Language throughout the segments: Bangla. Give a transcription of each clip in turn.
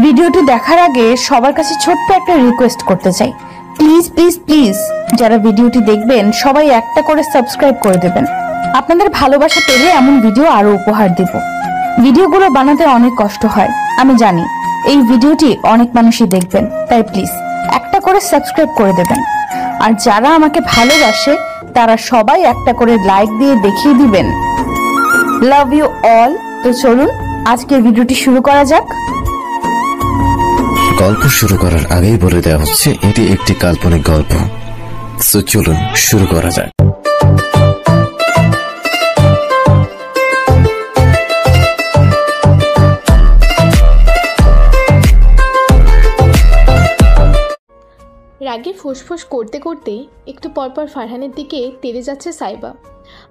ভিডিওটি দেখার আগে সবার কাছে ছোট্ট একটা রিকোয়েস্ট করতে চাই, প্লিজ প্লিজ প্লিজ যারা ভিডিওটি দেখবেন সবাই একটা করে সাবস্ক্রাইব করে দেবেন। আপনাদের ভালোবাসা পেলে এমন ভিডিও আরো উপহার দেব। ভিডিওগুলো বানাতে অনেক কষ্ট হয় আমি জানি, এই ভিডিওটি অনেক মানুষই দেখবেন, তাই প্লিজ একটা করে সাবস্ক্রাইব করে দেবেন। আর যারা আমাকে ভালোবাসে তারা সবাই একটা করে লাইক দিয়ে দেখিয়ে দিবেন লাভ ইউ অল। তো চলুন আজকের ভিডিওটি শুরু করা যাক। গল্প শুরু করার আগেই বলে দেওয়া হচ্ছে এটি একটি কাল্পনিক গল্প। সো চলুন শুরু করা যাক। রাগে ফুসফুস করতে করতেই একটু পরপর ফারহানের দিকে তেড়ে যাচ্ছে সাইবা।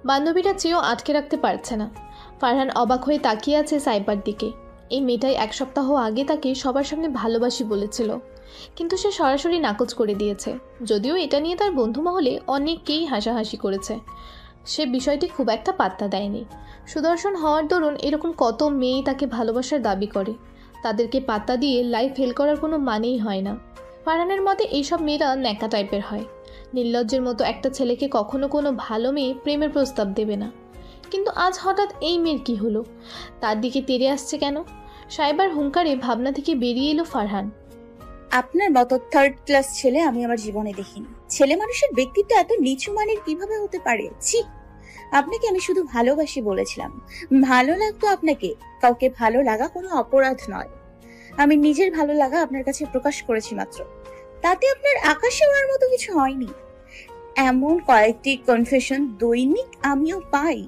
বান্ধবীরা চেয়েও আটকে রাখতে পারছে না। ফারহান অবাক হয়ে তাকিয়ে আছে সাইবার দিকে। এই মেয়েটাই এক সপ্তাহ আগে তাকে সবার সামনে ভালোবাসি বলেছিল, কিন্তু সে সরাসরি নাকচ করে দিয়েছে। যদিও এটা নিয়ে তার বন্ধু মহলে অনেককেই হাসাহাসি করেছে, সে বিষয়টি খুব একটা পাত্তা দেয়নি। সুদর্শন হওয়ার দরুন এরকম কত মেয়েই তাকে ভালোবাসার দাবি করে, তাদেরকে পাত্তা দিয়ে লাইফ ফেল করার কোনো মানেই হয় না। ফারহানের মতে এইসব মেয়েরা ন্যাকা টাইপের হয়। নির্লজ্জের মতো একটা ছেলেকে কখনো কোনো ভালো মেয়ে প্রেমের প্রস্তাব দেবে না। কিন্তু আজ হঠাৎ এই মেয়ের কী হলো, তার দিকে তেড়ে আসছে কেন? সাইবার হুঙ্কারে ভাবনা থেকে বেরিয়ে এলো ফারহান। আপনার মতো থার্ড ক্লাস ছেলে আমি আমার জীবনে দেখিনি। ছেলে মানুষের ব্যক্তিত্ব এত নিচু মানের কিভাবে হতে পারে? ছি, আপনাকে আমি শুধু ভালোবাসি বলেছিলাম। ভালো লাগতো আপনাকে। কাউকে ভালো লাগা কোনো অপরাধ নয়। আমি নিজের ভালো লাগা আপনার কাছে প্রকাশ করেছি মাত্র, তাতে আপনার আকাশে ওড়ার মতো কিছু হয়নি। এমন কয়েকটি কনফেশন দৈনিক আমিও পাই,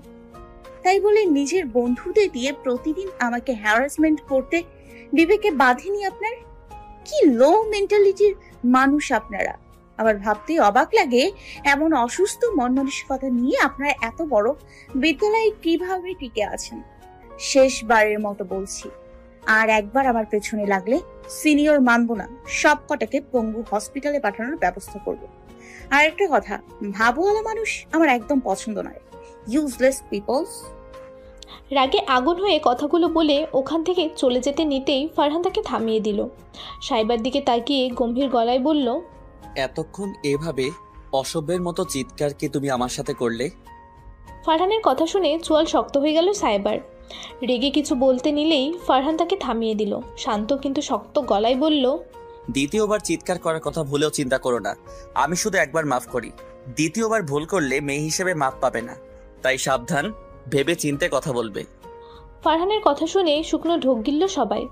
তাই বলে নিজের বন্ধুদের দিয়ে প্রতিদিন আমাকে হ্যারাসমেন্ট করতে বিবেকে বাঁধেনি আপনার? কি লো মেন্টালিটির মানুষ আপনারা! আবার ভাবতেই অবাক লাগে এমন অসুস্থ মন মানসিকতা নিয়ে আপনারা এত বড় বিদ্যালয়ে কিভাবে টিকে আছেন। শেষবারের মতো বলছি, আর একবার আমার পেছনে লাগলে সিনিয়র মানবো না, সব কটাকে পঙ্গু হসপিটালে পাঠানোর ব্যবস্থা করব। আর একটা কথা, ভাবুয়ালা মানুষ আমার একদম পছন্দ নয়। Useless peoples. রাগে আগুন হয়ে কথাগুলো বলে ওখান থেকে চলে যেতে নিতেই ফারহান তাকে থামিয়ে দিল। সাইবার দিকে তাকিয়ে গম্ভীর গলায় বলল, এতক্ষণ এভাবে অসভ্যের মতো চিৎকার কি তুমি আমার সাথে করলে? ফারহানের কথা শুনে চোয়াল শক্ত হয়ে গেল সাইবার। রেগে কিছু বলতে নিলেই ফারহান তাকে থামিয়ে দিল। শান্ত কিন্তু শক্ত গলায় বলল, দ্বিতীয়বার চিৎকার করার কথা ভুলেও চিন্তা করো না। আমি শুধু একবার মাফ করি, দ্বিতীয়বার ভুল করলে মেয়ে হিসেবে মাফ পাবে না। তাই সাবধান, ভেবে চিন্তে কথা বলবে। ফারহানের কথা শুনে শুকনো ঢোক গিলল সবাই।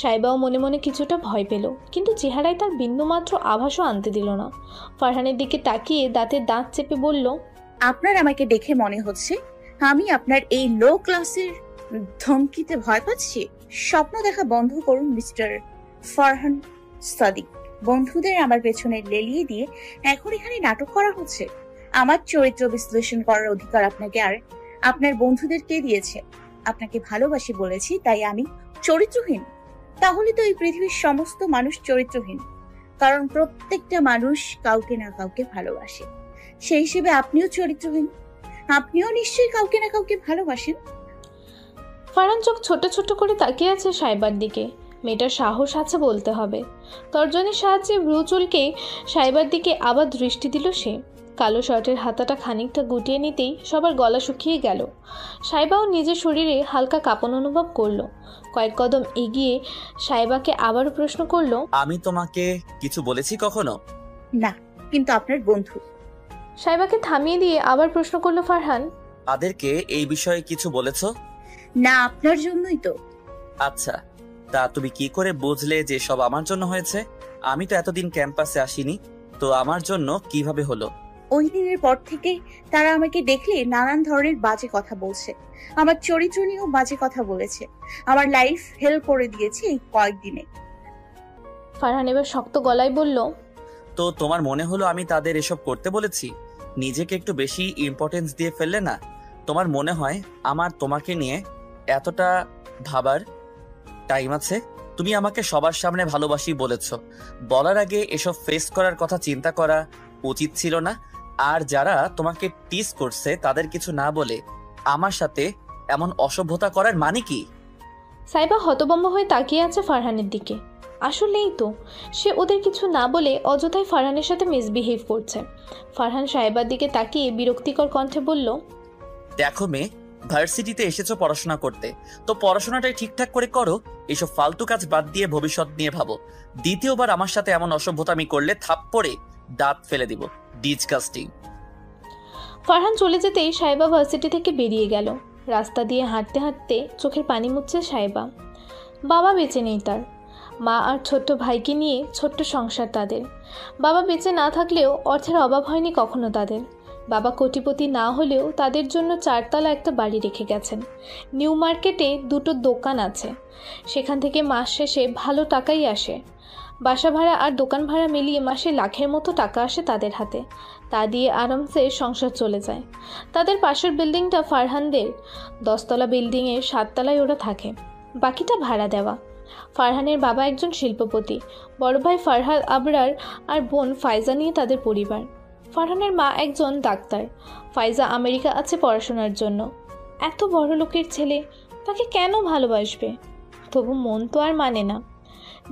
সাইবাও মনে মনে কিছুটা ভয় পেল, কিন্তু চেহারায় তার বিন্দুমাত্র আভাসও আনতে দিল না। ফারহানের দিকে তাকিয়ে দাঁতের দাঁত চেপে বলল, আপনার আমাকে দেখে মনে হচ্ছে আমি আপনার এই লো ক্লাসের ধমকিতে ভয় পাচ্ছি? স্বপ্ন দেখা বন্ধ করুন মিস্টার ফারহান সাদিক। বন্ধুদের আমার পেছনে লেলিয়ে দিয়ে এখন এখানে নাটক করা হচ্ছে। আমার চরিত্র বিশ্লেষণ করার অধিকার আপনাকে আর আপনার বন্ধুদের কে দিয়েছে? আপনাকে ভালোবাসি বলেছি তাই আমি চরিত্রহীন? তাহলে তো এই পৃথিবীর সমস্ত মানুষ চরিত্রহীন, কারণ প্রত্যেকটা মানুষ কাউকে না কাউকে ভালোবাসে। সেই হিসেবে আপনিও চরিত্রহীন। আপনিও নিশ্চয়ই কাউকে না কাউকে ভালোবাসেন। ফারহান চোখ ছোট ছোট করে তাকিয়ে আছে সাইবার দিকে। মেয়েটার সাহস আছে বলতে হবে। তর্জনীর সাহায্যে ভ্রু চুলকে সাইবার দিকে আবার দৃষ্টি দিল সে। কালো শার্টের হাতাটা খানিকটা গুটিয়ে নিতেই সবার গলা শুকিয়ে গেল। সাইবাও নিজের শরীরে হালকা কাঁপন অনুভব করলো। কয়েক কদম এগিয়ে সাইবাকে আবারও প্রশ্ন করলো, আমি তোমাকে কিছু বলেছি কখনো? না, কিন্তু আপনার বন্ধু। সাইবাকে থামিয়ে দিয়ে আবার প্রশ্ন করলো ফারহান, তাদেরকে এই বিষয়ে কিছু বলেছো? না, আপনার জন্যই তো। আচ্ছা, তা তুমি কি করে বুঝলে যে সব আমার জন্য হয়েছে? আমি তো এতদিন ক্যাম্পাসে আসিনি, তো আমার জন্য কিভাবে হলো? ওই দিনের পর থেকে তারা আমাকে দেখলে নানান ধরনের বাজে কথা বলছে। আমার চরিত্র নিয়েও বাজে কথা বলেছে। আমার লাইফ হেল করে দিয়েছে এই কয়েকদিনে। ফারহান এবার শক্ত গলায় বলল, তো তোমার মনে হলো আমি তাদের এসব করতে বলেছি? নিজেকে একটু বেশি ইম্পর্টেন্স দিয়ে ফেললে না? তোমার মনে হয় আমার তোমাকে নিয়ে এতটা ভাবার টাইম আছে? তুমি আমাকে সবার সামনে ভালোবাসি বলেছ, বলার আগে এসব ফেস করার কথা চিন্তা করা উচিত ছিল না? আর যারা তোমাকে টিস করছে তাদের কিছু না বলে আমার সাথে এমন অসভ্যতা করার মানে কি? সাইবা হতভম্ব হয়ে তাকিয়ে আছে ফারহানের দিকে। আসলেই তো, সে ওদের কিছু না বলে অযথাই ফারহানের সাথে মিসবিহেভ করছে। ফারহান সাইবার দিকে তাকিয়ে বিরক্তিকর কণ্ঠে বলল, দেখো মেয়ে, ভার্সিটিতে এসেছো পড়াশোনা করতে, তো পড়াশোনাটাই ঠিকঠাক করে করো। এসব ফালতু কাজ বাদ দিয়ে ভবিষ্যৎ নিয়ে ভাবো। দ্বিতীয়বার আমার সাথে এমন অসভ্যতামি করলে থাপ্পড়ে দাঁত ফেলে দিব। ডিসগাস্টিং। ফারহান চলে যেতেই সাইবা ভার্সিটি থেকে বেরিয়ে গেল। রাস্তা দিয়ে হাঁটতে হাঁটতে চোখের পানি মুছছে সাইবা। বাবা বেঁচে নেই তার। মা আর ছোট্ট ভাইকে নিয়ে ছোট্ট সংসার তাদের। বাবা বেঁচে না থাকলেও অর্থের অভাব হয়নি কখনো তাদের। বাবা কোটিপতি না হলেও তাদের জন্য 4 তলা একটা বাড়ি রেখে গেছেন। নিউ মার্কেটে 2টো দোকান আছে, সেখান থেকে মাস শেষে ভালো টাকাই আসে। বাসা ভাড়া আর দোকান ভাড়া মিলিয়ে মাসে লাখের মতো টাকা আসে তাদের হাতে। তা দিয়ে আরামসে সংসার চলে যায়। তাদের পাশের বিল্ডিংটা ফারহানদের। 10 তলা বিল্ডিংয়ের 7 তলায় ওরা থাকে, বাকিটা ভাড়া দেওয়া। ফারহানের বাবা একজন শিল্পপতি, বড় ভাই ফারহাদ আবরার আর বোন ফাইজা নিয়ে তাদের পরিবার। ফারহানের মা একজন ডাক্তার। ফাইজা আমেরিকা আছে পড়াশোনার জন্য। এত বড় লোকের ছেলে, তাকে কেন ভালোবাসবে? তবু মন তো আর মানে না।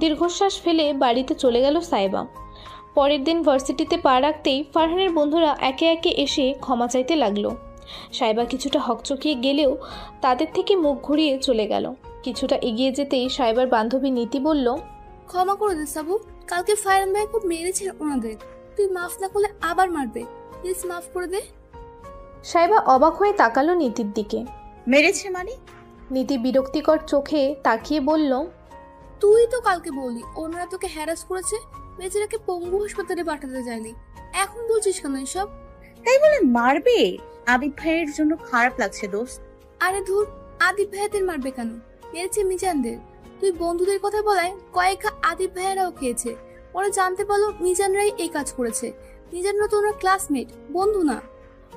দীর্ঘশ্বাস ফেলে বাড়িতে চলে গেল সাইবা। পরের দিন ভার্সিটিতে পা রাখতেই ফারহানের বন্ধুরা একে একে এসে ক্ষমা চাইতে লাগলো। সাইবা কিছুটা হকচকিয়ে গেলেও তাদের থেকে মুখ ঘুরিয়ে চলে গেল। কিছুটা এগিয়ে যেতেই সাইবার বান্ধবী নীতি বলল, ক্ষমা করে দে সাবু, কালকে ফায়ার ভাই খুব মেরেছে ওনাদের, তুই মাফ না করলে আবার মারবে, প্লিজ মাফ করে দে। সাইবা অবাক হয়ে তাকালো নীতির দিকে। মেরেছে মানে? নীতি বিরক্তিকর চোখে তাকিয়ে বলল, তুই তো কালকে বললি ওনারা তোকে হ্যারাস করেছে, বেচারাকে পঙ্গু হাসপাতালে পাঠাতে চাইলি, এখন বলছিস কেন এসব? তাই বলে মারবে? আবিদ ভাইয়ের জন্য খারাপ লাগছে দোস্ত। আরে ধুর, আদিব ভাইয়াদের মারবে কেন? মেরেছে মিজানদের। তুই বন্ধুদের কথা বলায় কয়েক আদিব ভাইয়ারাও খেয়েছে। ওরা জানতে পারলো মিজানরাই এই কাজ করেছে। মিজানরা তো ওনার ক্লাসমেট, বন্ধু না।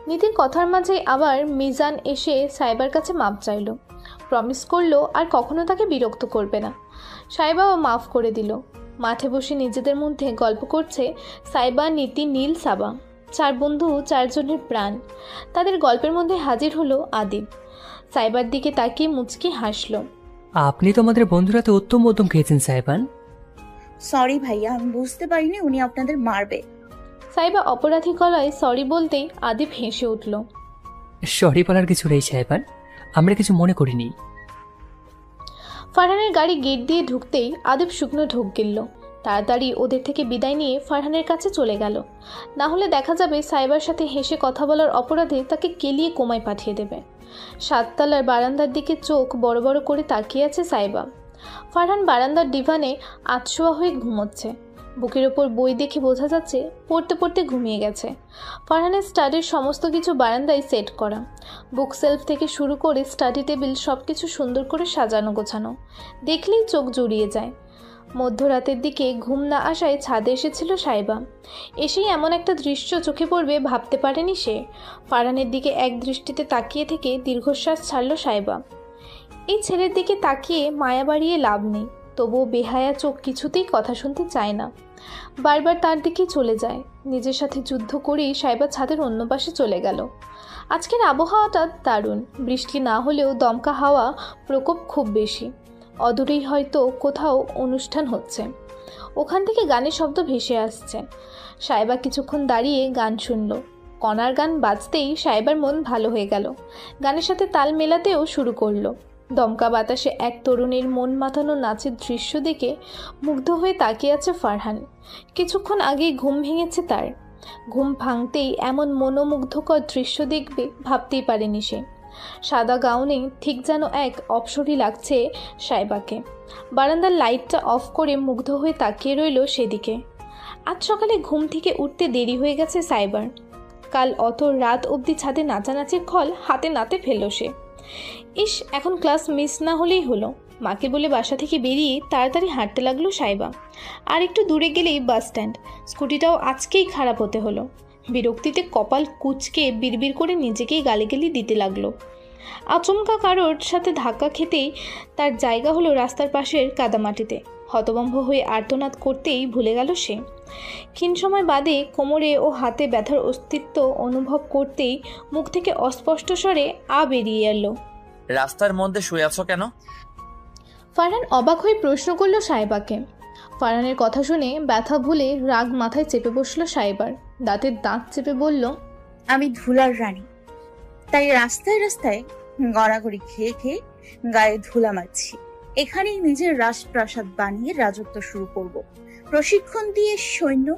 নীতির কথার মাঝে আবার মিজান এসে সাইবার কাছে মাপ চাইল। প্রমিস করলো আর কখনো তাকে বিরক্ত করবে না। সাইবাও মাফ করে দিল। মাঠে বসে নিজেদের মধ্যে গল্প করছে সাইবা, নীতি, নীল, সাবা। 4 বন্ধু, 4 জনের প্রাণ। তাদের গল্পের মধ্যে হাজির হলো আদিব। সাইবার দিকে তাকিয়ে মুচকি হাসলো। আপনি তো আমাদের বন্ধুরা তো উত্তম মধ্যম খেয়েছেন সাইবান। সরি ভাইয়া, আমি বুঝতে পারিনি উনি আপনাদের মারবে। সাইবা অপরাধী গলায় সরি বলতেই আদিব হেসে উঠল। সরি বলার কিছু নেই সাইবান, আমরা কিছু মনে করিনি। ফারহানের গাড়ি গেট দিয়ে ঢুকতেই আদিব শুকনো ঢোক গিলল। তাড়াতাড়ি ওদের থেকে বিদায় নিয়ে ফারহানের কাছে চলে গেল। না হলে দেখা যাবে সাইবার সাথে হেসে কথা বলার অপরাধে তাকে কেলিয়ে কোমায় পাঠিয়ে দেবে। 7 তলার বারান্দার দিকে চোখ বড় বড় করে তাকিয়ে আছে সাইবা। ফারহান বারান্দার ডিভানে আতশোয়া হয়ে ঘুমোচ্ছে। বুকের ওপর বই দেখে বোঝা যাচ্ছে পড়তে পড়তে ঘুমিয়ে গেছে। ফারহানের স্টাডির সমস্ত কিছু বারান্দায় সেট করা। বুক সেলফ থেকে শুরু করে স্টাডি টেবিল সব কিছু সুন্দর করে সাজানো গোছানো, দেখলেই চোখ জুড়িয়ে যায়। মধ্যরাতের দিকে ঘুম না আসায় ছাদে এসেছিল সাইবা। এসেই এমন একটা দৃশ্য চোখে পড়বে ভাবতে পারেনি সে। ফারহানের দিকে এক দৃষ্টিতে তাকিয়ে থেকে দীর্ঘশ্বাস ছাড়ল সাইবা। এই ছেলের দিকে তাকিয়ে মায়া বাড়িয়ে লাভ নেই, তবুও বেহায়া চোখ কিছুতেই কথা শুনতে চায় না। বারবার তার দিকে চলে যায়। নিজের সাথে যুদ্ধ করেই সাইবা ছাদের অন্য পাশে চলে গেল। আজকের আবহাওয়াটা দারুণ। বৃষ্টি না হলেও দমকা হাওয়া প্রকোপ খুব বেশি। অদূরেই হয়তো কোথাও অনুষ্ঠান হচ্ছে। ওখান থেকে গানের শব্দ ভেসে আসছে। সাইবা কিছুক্ষণ দাঁড়িয়ে গান শুনল। কণার গান বাজতেই সাইবার মন ভালো হয়ে গেল। গানের সাথে তাল মেলাতেও শুরু করলো। দমকা বাতাসে এক তরুণীর মন মাতানো নাচের দৃশ্য দেখে মুগ্ধ হয়ে তাকিয়ে আছে ফারহান। কিছুক্ষণ আগেই ঘুম ভেঙেছে তার। ঘুম ভাঙতেই এমন মনোমুগ্ধকর দৃশ্য দেখবে ভাবতেই পারেনি সে। সাদা গাউনে ঠিক যেন এক অপসরী লাগছে সাইবাকে। বারান্দার লাইটটা অফ করে মুগ্ধ হয়ে তাকিয়ে রইল সেদিকে। আজ সকালে ঘুম থেকে উঠতে দেরি হয়ে গেছে সাইবার। কাল অত রাত অবধি ছাদে নাচানাচির খল হাতে নাতে ফেলল সে। ইস, এখন ক্লাস মিস না হলেই হলো। মাকে বলে বাসা থেকে বেরিয়ে তাড়াতাড়ি হাঁটতে লাগলো সাইবা। আর একটু দূরে গেলেই বাস স্ট্যান্ড। স্কুটিটাও আজকেই খারাপ হতে হলো। বিরক্তিতে কপাল কুঁচকে বিড়বিড় করে নিজেকেই গালিগালি দিতে লাগলো। আচমকা কারোর সাথে ধাক্কা খেতেই তার জায়গা হলো রাস্তার পাশের কাদামাটিতে। হতভম্ব হয়ে আর্তনাদ করতেই ভুলে গেল সে। ক্ষীণ সময় বাদে কোমরে ও হাতে ব্যথার অস্তিত্ব অনুভব করতেই মুখ থেকে অস্পষ্ট স্বরে বেরিয়ে এলো, রাস্তার মধ্যে শুয়ে আছো কেন? ফারহান অবাক হয়ে প্রশ্ন করলো সাহেবাকে। ফারহানের কথা শুনে ব্যথা ভুলে রাগ মাথায় চেপে বসলো সাহেবার। দাঁতের দাঁত চেপে বলল, আমি ধুলার রানী, তাই রাস্তায় রাস্তায় গড়াগড়ি খেয়ে খেয়ে গায়ে ধুলা মারছি। এখানেই নিজের রাজপ্রাসাদ বানিয়ে রাজত্ব শুরু করব। প্রশিক্ষণ দিয়ে সৈন্য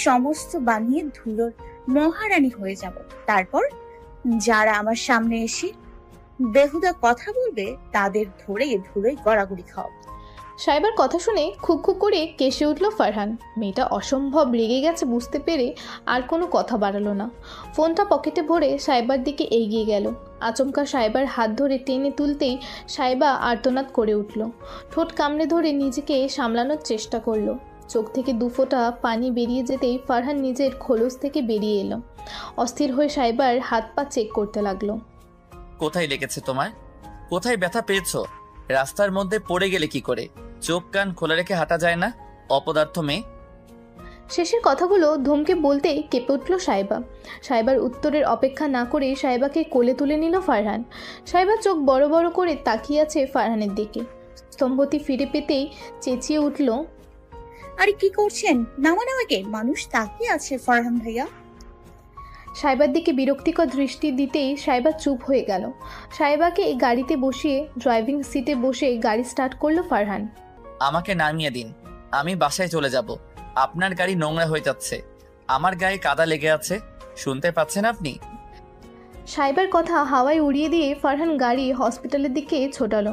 সমস্ত বানিয়ে ধুলোর মহারানী হয়ে যাব। তারপর যারা আমার সামনে এসে বেহুদা কথা বলবে তাদের ধরে ধুলোয় গড়াগড়ি খাওয়াবো। সাহেবার কথা শুনে খুব খুব করে কেসে উঠল ফারহান। মেয়েটা অসম্ভব রেগে গেছে বুঝতে পেরে আর কোনো কথা বাড়ালো না। ফোনটা পকেটে ভরে সাহেবার দিকে এগিয়ে গেল। আচমকা সাহেবার হাত ধরে টেনে তুলতেই সাহেবা আর্তনাদ করে উঠল। ঠোঁট কামড়ে ধরে নিজেকে সামলানোর চেষ্টা করলো। চোখ থেকে দুফোঁটা পানি বেরিয়ে যেতেই ফারহান নিজের খোলস থেকে বেরিয়ে এলো। অস্থির হয়ে সাহেবার হাত পা চেক করতে লাগলো। কোথায় লেগেছে তোমার? কোথায় ব্যথা পেয়েছো? রাস্তার মধ্যে পড়ে গেলে কি করে? চোখ কান খোলা রেখে হাঁটা যায় না, অপদার্থ মেয়ে। শেষের কথাগুলো ধমকে বলতে কেঁপে উঠল সাহেবা। সাহেবার উত্তরের অপেক্ষা না করে সাহেবাকে কোলে তুলে নিল ফারহান। সাহেবা চোখ বড় বড় করে তাকিয়ে আছে ফারহানের দিকে। স্তম্ভতি ফিরে পেতেই চেঁচিয়ে উঠল, আরে কি করছেন? নামান আমাকে, মানুষ তাকিয়ে আছে ফারহান ভাইয়া। সাহেবার দিকে বিরক্তিকর দৃষ্টি দিতেই সাহেবা চুপ হয়ে গেল। সাহেবাকে গাড়িতে বসিয়ে ড্রাইভিং সিটে বসে গাড়ি স্টার্ট করলো ফারহান। আমাকে নামিয়ে দিন, আমি বাসায় চলে যাব। আপনার গাড়ি নোংরা হয়ে যাচ্ছে, আমার গায়ে কাদা লেগে আছে, শুনতে পাচ্ছেন আপনি? সাহেবার কথা হাওয়ায় উড়িয়ে দিয়ে ফারহান গাড়ি হসপিটালের দিকে ছোটালো।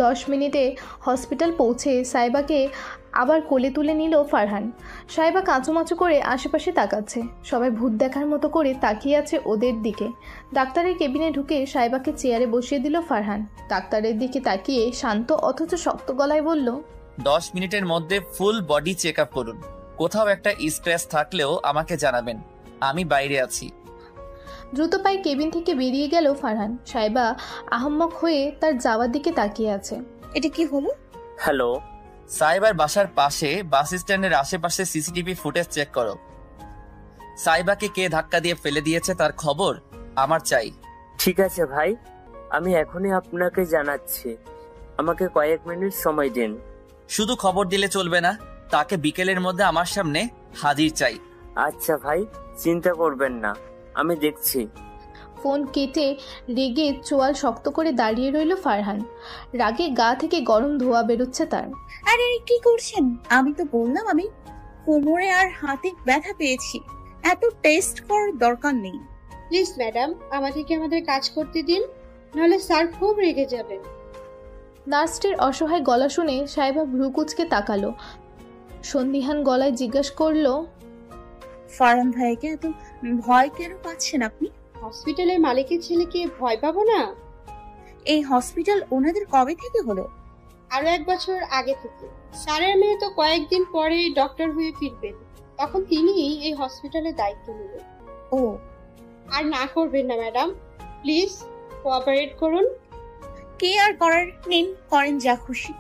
10 মিনিটে হসপিটাল পৌঁছে সাহেবাকে আবার কোলে তুলে নিল ফারহান। সাহেবা কাঁচুমাচু করে আশেপাশে তাকাচ্ছে। সবাই ভূত দেখার মতো করে তাকিয়ে আছে ওদের দিকে। ডাক্তারের কেবিনে ঢুকে সাহেবাকে চেয়ারে বসিয়ে দিল ফারহান। ডাক্তারের দিকে তাকিয়ে শান্ত অথচ শক্ত গলায় বলল, 10 মিনিটের মধ্যে ফুল বডি চেক আপ করুন। কোথাও একটা স্ক্র্যাচ থাকলেও আমাকে জানাবেন, আমি বাইরে আছি। দ্রুত পায়ে কেবিন থেকে বেরিয়ে গেল ফারহান। সাহেবা আহম্মক হয়ে তার যাওয়ার দিকে তাকিয়ে আছে। এটা কি হলো? হ্যালো, সাইবার বাসার পাশে বাস স্ট্যান্ডের আশেপাশে সিসিটিভি ফুটেজ চেক করো। সাইবাকে কে ধাক্কা দিয়ে ফেলে দিয়েছে তার খবর আমার চাই। ঠিক আছে ভাই, আমি এখনই আপনাকে জানাচ্ছি। আমাকে কয়েক মিনিট সময় দিন। শুধু খবর দিলে চলবে না, তাকে বিকেলের মধ্যে আমার সামনে হাজির চাই। আচ্ছা ভাই, চিন্তা করবেন না, আমি দেখছি। ফোন কেটে রেগে চোয়াল শক্ত করে দাঁড়িয়ে রইল ফারহান। রাগে গা থেকে গরম ধোঁয়া বেরোচ্ছে তার। আরে কি করছেন? আমি তো বললাম আমি কোমরে আর হাতে ব্যথা পেয়েছি, এত টেস্ট করার দরকার নেই। প্লিজ ম্যাডাম, আমাদেরকে আমাদের কাজ করতে দিন, নাহলে স্যার খুব রেগে যাবেন। নার্সটির অসহায় গলা শুনে সাহেবা ভ্রু কুঁচকে তাকালো। সন্দিহান গলায় জিজ্ঞাসা করলো, ফারহান ভাইকে এত ভয় কেন পাচ্ছেন আপনি? হসপিটালের মালিকের ছেলেকে ভয় পাবো না? এই হসপিটাল ওনাদের কবে থেকে হলো? আরো 1 বছর আগে থেকে। স্যারের মেয়ে তো কয়েকদিন পরে ডক্টর হয়ে ফিরবেন, তখন তিনি এই হসপিটালের দায়িত্ব নেবেন। ও, আর না করবেন না ম্যাডাম, প্লিজ কোঅপারেট করুন। কে আর করার, নিন করেন যা খুশি।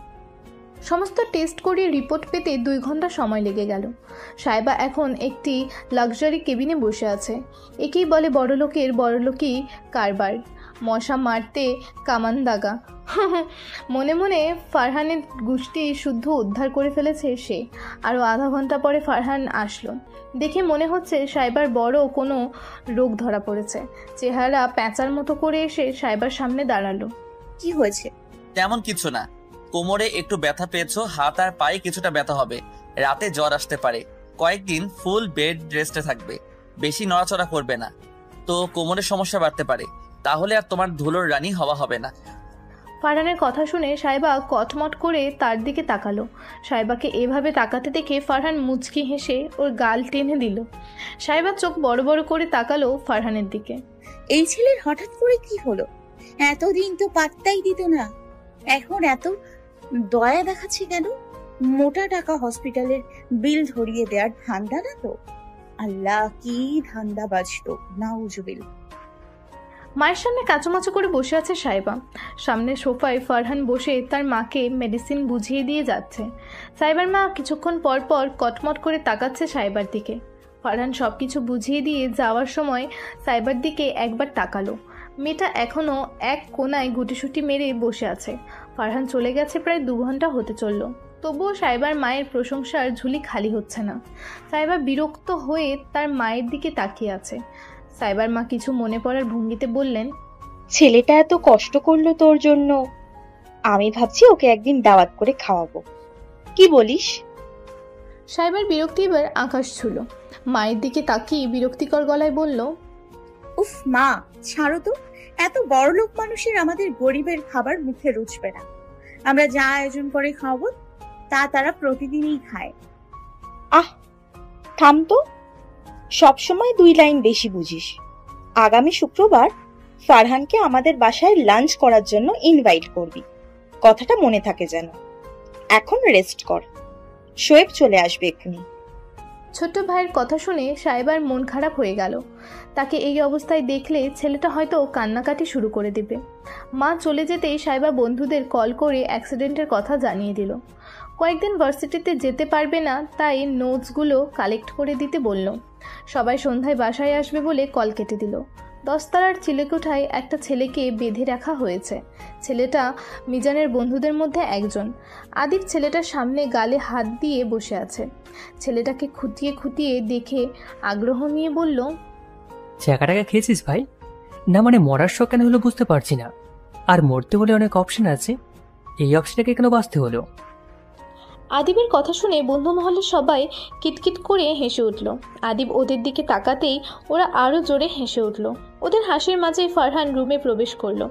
সমস্ত টেস্ট করিয়ে রিপোর্ট পেতে 2 ঘন্টা সময় লেগে গেল। সাহেবা এখন একটি লাক্সারি কেবিনে বসে আছে। একেই বলে বড়লোকই কারবার, মশা মারতে কামান দাগা। মনে মনে ফারহানের গোষ্ঠী শুদ্ধ উদ্ধার করে ফেলেছে সে। আরও আধা ঘন্টা পরে ফারহান আসলো। দেখে মনে হচ্ছে সাহেবার বড় কোনো রোগ ধরা পড়েছে। চেহারা প্যাঁচার মতো করে এসে সাহেবার সামনে দাঁড়ালো। কি হয়েছে? তেমন কিছু না, কোমরে একটু ব্যথা পেয়েছো, হাত আর পায়ে কিছুটা ব্যথা হবে, রাতে জ্বর আসতে পারে, কয়েকদিন ফুল বেড রেস্টে থাকবে, বেশি নড়াচড়া করবে না, তো কোমরের সমস্যা বাড়তে পারে, তাহলে আর তোমার ধুলোর রানী হওয়া হবে না। ফারহানের কথা শুনে সাহেবা কটমট করে তার দিকে তাকালো। সাহেবাকে এভাবে তাকাতে দেখে ফারহান মুচকি হেসে ওর গাল টেনে দিল। সাহেবা চোখ বড় বড় করে তাকালো ফারহানের দিকে। এই ছেলের হঠাৎ করে কি হলো? এতদিন তো পাত্তাই দিত না, এখন এত দয়া দেখাচ্ছে কেন? মোটা টাকা হসপিটালের বিল ধরিয়ে দেওয়ার ধান্দা না তো? আল্লাহ, কি ধান্দা বাজতো, নাউজুবিল। মায়ের সামনে কাচুমাচু করে বসে আছে সাহেবা। সামনে সোফায় ফারহান বসে তার মাকে মেডিসিন বুঝিয়ে দিয়ে যাচ্ছে। সাহেবার মা কিছুক্ষণ পর পর কটমট করে তাকাচ্ছে সাহেবার দিকে। ফারহান সবকিছু বুঝিয়ে দিয়ে যাওয়ার সময় সাহেবার দিকে একবার তাকালো। মেয়েটা এখনও এক কোনায় গুটিসুটি মেরে বসে আছে। ফারহান চলে গেছে প্রায় 2 ঘন্টা হতে চলল, তবুও সাইবার মায়ের প্রশংসার ঝুলি খালি হচ্ছে না। সাইবা বিরক্ত হয়ে তার মায়ের দিকে তাকিয়ে আছে। সাইবার মা কিছু মনে পড়ার ভঙ্গিতে বললেন, ছেলেটা এত কষ্ট করলো তোর জন্য, আমি ভাবছি ওকে একদিন দাওয়াত করে খাওয়াবো, কি বলিস? সাইবার বিরক্তি এবার আকাশ ছুল। মায়ের দিকে তাকিয়ে বিরক্তিকর গলায় বলল, উফ মা, ছাড়ো তো। এত বড়লোক মানুষের আমাদের গরিবের খাবার মুখে রুচবে না। আমরা যা আয়োজন করে খাওয়াবো তা তারা প্রতিদিনই খায়। আহ থাম তো, সবসময় 2 লাইন বেশি বুঝিস। আগামী শুক্রবার ফারহানকে আমাদের বাসায় লাঞ্চ করার জন্য ইনভাইট করবি, কথাটা মনে থাকে যেন। এখন রেস্ট কর, শোয়েব চলে আসবে এক্ষুনি। ছোট্ট ভাইয়ের কথা শুনে সাইবার মন খারাপ হয়ে গেল। তাকে এই অবস্থায় দেখলে ছেলেটা হয়তো কান্নাকাটি শুরু করে দেবে। মা চলে যেতেই সাইবা বন্ধুদের কল করে অ্যাক্সিডেন্টের কথা জানিয়ে দিল। কয়েকদিন ভার্সিটিতে যেতে পারবে না, তাই নোটসগুলো কালেক্ট করে দিতে বলল। সবাই সন্ধ্যায় বাসায় আসবে বলে কল কেটে দিল। 10 তলার চিলেকোঠায় একটা ছেলেকে বেঁধে রাখা হয়েছে। ছেলেটা মিজানের বন্ধুদের মধ্যে একজন। আদিব ছেলেটার সামনে গালে হাত দিয়ে বসে আছে। ছেলেটাকে খুঁটিয়ে খুঁটিয়ে দেখে আগ্রহ নিয়ে বলল, চাকাটাকে খেয়েছিস ভাই? না মানে মরার শখ কেন হলো বুঝতে পারছি না। আর মরতে হলে অনেক অপশন আছে, এই অপশনটাকে কেন বাঁচতে হলো? আদিবের কথা শুনে বন্ধু মহলের সবাই কিটকিট করে হেসে উঠল। আদিব ওদের দিকে তাকাতেই ওরা আরও জোরে হেসে উঠল। ওদের হাসির মাঝেই ফারহান রুমে প্রবেশ করলো।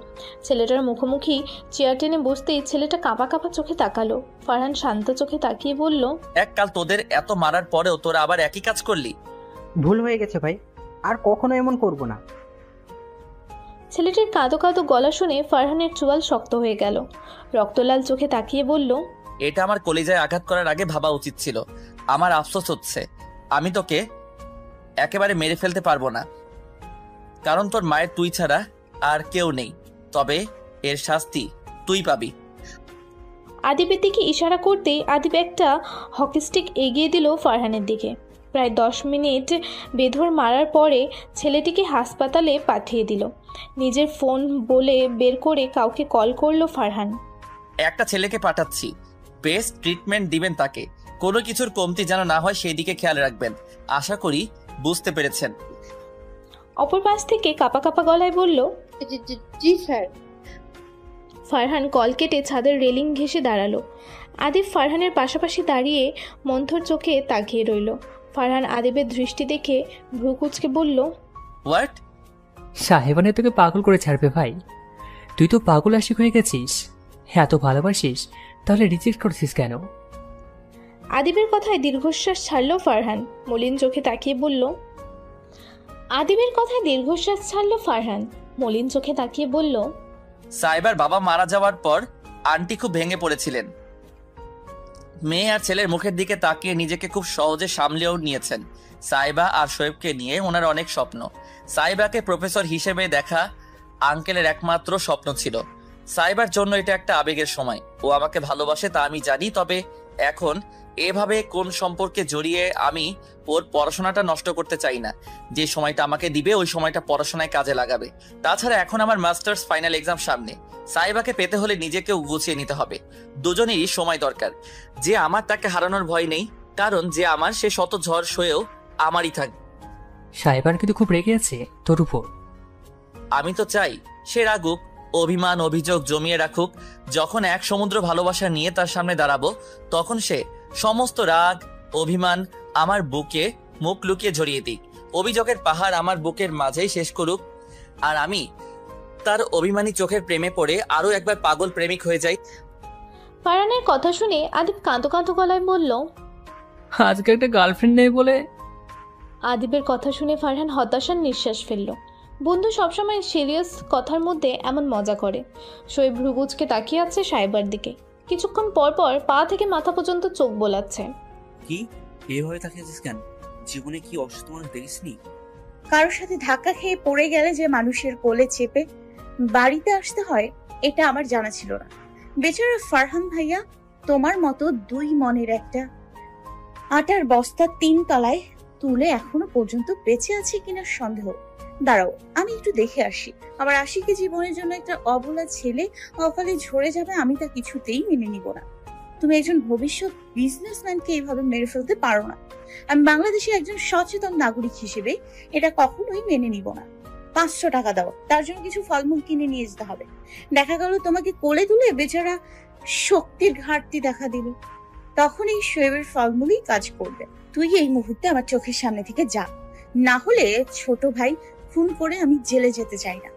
ছেলেটার মুখোমুখি চেয়ার টেনে বসতেই ছেলেটা কাঁপা কাঁপা চোখে তাকালো। ফারহান শান্ত চোখে তাকিয়ে বলল, এককাল তোদের এত মারার পরেও তোরা আবার একই কাজ করলি। ভুল হয়ে গেছে ভাই, আর কখনো এমন করব না। ছেলেটির কাঁদো কাঁদো গলা শুনে ফারহানের চোয়াল শক্ত হয়ে গেল। রক্তলাল চোখে তাকিয়ে বলল, এটা আমার কলিজায় আঘাত করার আগে ভাবা উচিত ছিল। আমার আফসোস হচ্ছে আমি তোকে একেবারে মেরে ফেলতে পারবো না, কারণ তোর মায়ের তুই ছাড়া আর কেউ নেই। তবে এর শাস্তি তুই পাবি। আদিবের দিকে ইশারা করতেই আদিব একটা হকি স্টিক এগিয়ে দিল ফারহানের দিকে। প্রায় 10 মিনিট বেধর মারার পরে ছেলেটিকে হাসপাতালে পাঠিয়ে দিল। নিজের ফোন বলে বের করে কাউকে কল করলো ফারহান। একটা ছেলেকে পাঠাচ্ছি, বেস্ট ট্রিটমেন্ট দিবেন তাকে, কোনো কিছুর কমতি যেন না হয় সেই দিকে খেয়াল রাখবেন। আশা করি বুঝতে পেরেছেন। অপর পাশ থেকে কাঁপা কাঁপা গলায় বলল, জি স্যার। ফারহান কল কেটে ছাদের রেলিং ঘেঁষে দাঁড়ালো। আদিব ফারহানের পাশাপাশি দাঁড়িয়ে মন্থর চোখে তাকিয়ে রইল। ফারহান আদিবের দৃষ্টি দেখে ভ্রুকুচকে বলল, হোয়াট? সাহেবানে তোকে পাগল করে ছাড়বে ভাই। তুই তো পাগল আশিক হয়ে গেছিস। এত ভালোবাসিস, তাহলে রিজেক্ট করছিস কেন? আদিবের কথায় দীর্ঘশ্বাস ছাড়ল ফারহান। মলিন চোখে তাকিয়ে বলল, আদিবের কথায় দীর্ঘশ্বাস ছাড়ল ফারহান মলিন চোখে তাকিয়ে বলল, সাইবার বাবা মারা যাওয়ার পর আন্টি খুব ভেঙে পড়েছিলেন। মেয়ে আর ছেলের মুখের দিকে তাকিয়ে নিজেকে খুব সহজে সামলেও নিয়েছেন। সাইবা আর শোয়েবকে নিয়ে ওনার অনেক স্বপ্ন। সাইবাকে প্রফেসর হিসেবে দেখা আঙ্কেলের একমাত্র স্বপ্ন ছিল। সাইবার জন্য এটা একটা আবেগের সময়। ও আমাকে ভালোবাসে তা আমি জানি, তবে এখন এভাবে কোন সম্পর্কে জড়িয়ে আমি ওর পড়াশোনাটা নষ্ট করতে চাই না। যে সময়টা আমাকে দিবে ওই সময়টা পড়াশোনায় কাজে লাগাবে। তাছাড়া এখন আমার মাস্টার্স ফাইনাল এক্সাম সামনে। সাইবাকে পেতে হলে নিজেকেও গুছিয়ে নিতে হবে। দুজনেরই সময় দরকার। যে আমার তাকে হারানোর ভয় নেই, কারণ যে আমার সে শত ঝড় সয়েও আমারই থাকবে। সাহেবার কিন্তু খুব রেগে আছে তোর উপর। আমি তো চাই সে রাগুক, অভিমান অভিযোগ জমিয়ে রাখুক। যখন এক সমুদ্র ভালোবাসা নিয়ে তার সামনে দাঁড়াবো, তখন সে সমস্ত রাগ অভিমান আমার বুকে মুখ লুকিয়ে ঝরিয়ে দিক। অভিযোগের পাহাড় আমার বুকের মাঝেই শেষ করুক, আর আমি তার অভিমানী চোখের প্রেমে পড়ে আরো একবার পাগল প্রেমিক হয়ে যাই। ফারহানের কথা শুনে আদিব কাঁদো কাঁদো গলায় বলল, আজকে একটা গার্লফ্রেন্ড নেই বলে। আদিবের কথা শুনে ফারহান হতাশার নিঃশ্বাস ফেলল। বন্ধু সবসময় সিরিয়াস কথার মধ্যে এমন মজা করে। শোয়েব ভ্রুকুচকে তাকিয়ে আছে সাইবার দিকে। কিছুক্ষণ পর পর পা থেকে মাথা পর্যন্ত চোখ বোলাচ্ছে। কি এভাবে তাকিয়েছিস কেন? জীবনে কি অসুস্থ মানুষ দেখিসনি? কারোর সাথে ধাক্কা খেয়ে পড়ে গেলে যে মানুষের কোলে চেপে বাড়িতে আসতে হয়, এটা আমার জানা ছিল না। বেচারা ফারহান ভাইয়া তোমার মতো 2 মনের একটা আটার বস্তা 3 তলায় তুলে এখনো পর্যন্ত বেঁচে আছে কিনা সন্দেহ। দাঁড়াও, আমি একটু দেখে আসি। আমার আশিকি জীবনের জন্য একটা অবলা ছেলে অকালে ঝরে যাবে, আমি তা কিছুতেই মেনে নিব না। তুমি একজন ভবিষ্যৎ বিজনেসম্যানকে এইভাবে মেরে ফেলতে পারো না। আমি বাংলাদেশের একজন সচেতন নাগরিক হিসেবে এটা কখনোই মেনে নিব না। 500 টাকা দাও, তার জন্য কিছু ফলমূল কিনে নিয়ে যেতে হবে। দেখা গেল তোমাকে কোলে তুলে বেচারা শক্তির ঘাটতি দেখা দিল, তখন এই শোয়েবের ফলমূলই কাজ করবে। তুই এই মুহূর্তে আমার চোখের সামনে থেকে যা, না হলে ছোট ভাই খুন করে আমি জেলে যেতে চাই না।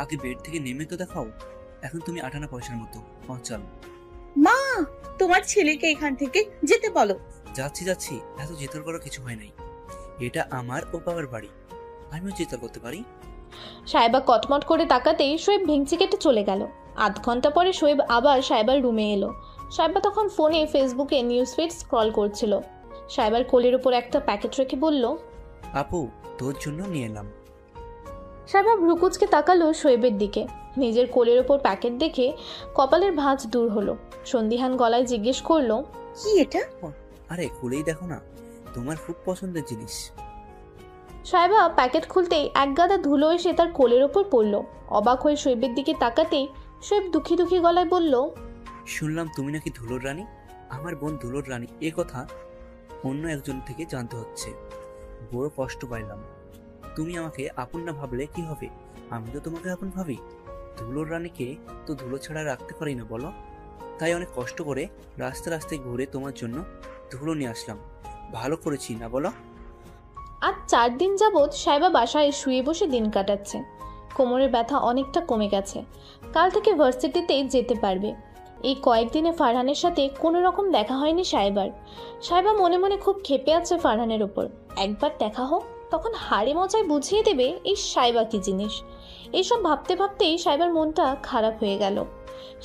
আগে বেড থেকে নেমে তো দেখাও। এখন তুমি 58 পয়সার মতো। চল। মা, তোমার ছেলেকে এখান থেকে যেতে বলো। যাচ্ছি, এত জেতর করার কিছু হয় নাই। এটা আমার ও বাবার বাড়ি, আমিও জেতর করতে পারি। সাহেবা কটমট করে তাকাতেই শোয়েব ভেঙচি কেটে চলে গেল। আধ ঘন্টা পরে শোয়েব আবার সাহেবার রুমে এলো। সাহেবা তখন ফোনে ফেসবুকে নিউজ ফিড স্ক্রল করছিল। সাহেবার কোলের উপর একটা প্যাকেট রেখে বলল, আপু, তোর জন্য নিয়ে এলাম। সাহেবা ভ্রুকুচকে তাকালো শোয়েবের দিকে। নিজের কোলের ওপর প্যাকেট দেখে কপালের ভাঁজ দূর হলো। সন্দিহান গলায় জিজ্ঞেস করলো, কি এটা? আরে খুলেই দেখো না, তোমার খুব পছন্দের জিনিস। সাহেবা প্যাকেট খুলতেই এক গাদা ধুলো এসে তার কোলের ওপর পড়ল। অবাক হয়ে শোয়েবের দিকে তাকাতেই শোয়েব দুঃখী দুঃখী গলায় বলল, শুনলাম তুমি নাকি ধুলোর রানী। আমার বোন ধুলোর রানী এ কথা অন্য একজন থেকে জানতে হচ্ছে। বড় কষ্ট পাইলাম। তুমি আমাকে আপন না ভাবলে কি হবে? আমি তো তোমাকে আপন ভাবি। ধুলোর রানীকে তো ধুলো ছাড়া রাখতে পারি না বলো। তাই অনেক কষ্ট করে রাস্তায় ঘুরে তোমার জন্য ধুলো নিয়ে আসলাম। ভালো করেছি না বলো? আজ 4 দিন যাবৎ সাহেবা বাসায় শুয়ে বসে দিন কাটাচ্ছে। কোমরের ব্যথা অনেকটা কমে গেছে। কাল থেকে ভার্সিটিতে যেতে পারবে। এই কয়েকদিনে ফারহানের সাথে কোনো রকম দেখা হয়নি সাহেবার। সাহেবা মনে মনে খুব ক্ষেপে আছে ফারহানের ওপর। একবার দেখা হোক, তখন হাড়ে মজায় বুঝিয়ে দেবে এই সাহেবা কি জিনিস। এইসব ভাবতে ভাবতেই সাহেবার মনটা খারাপ হয়ে গেল।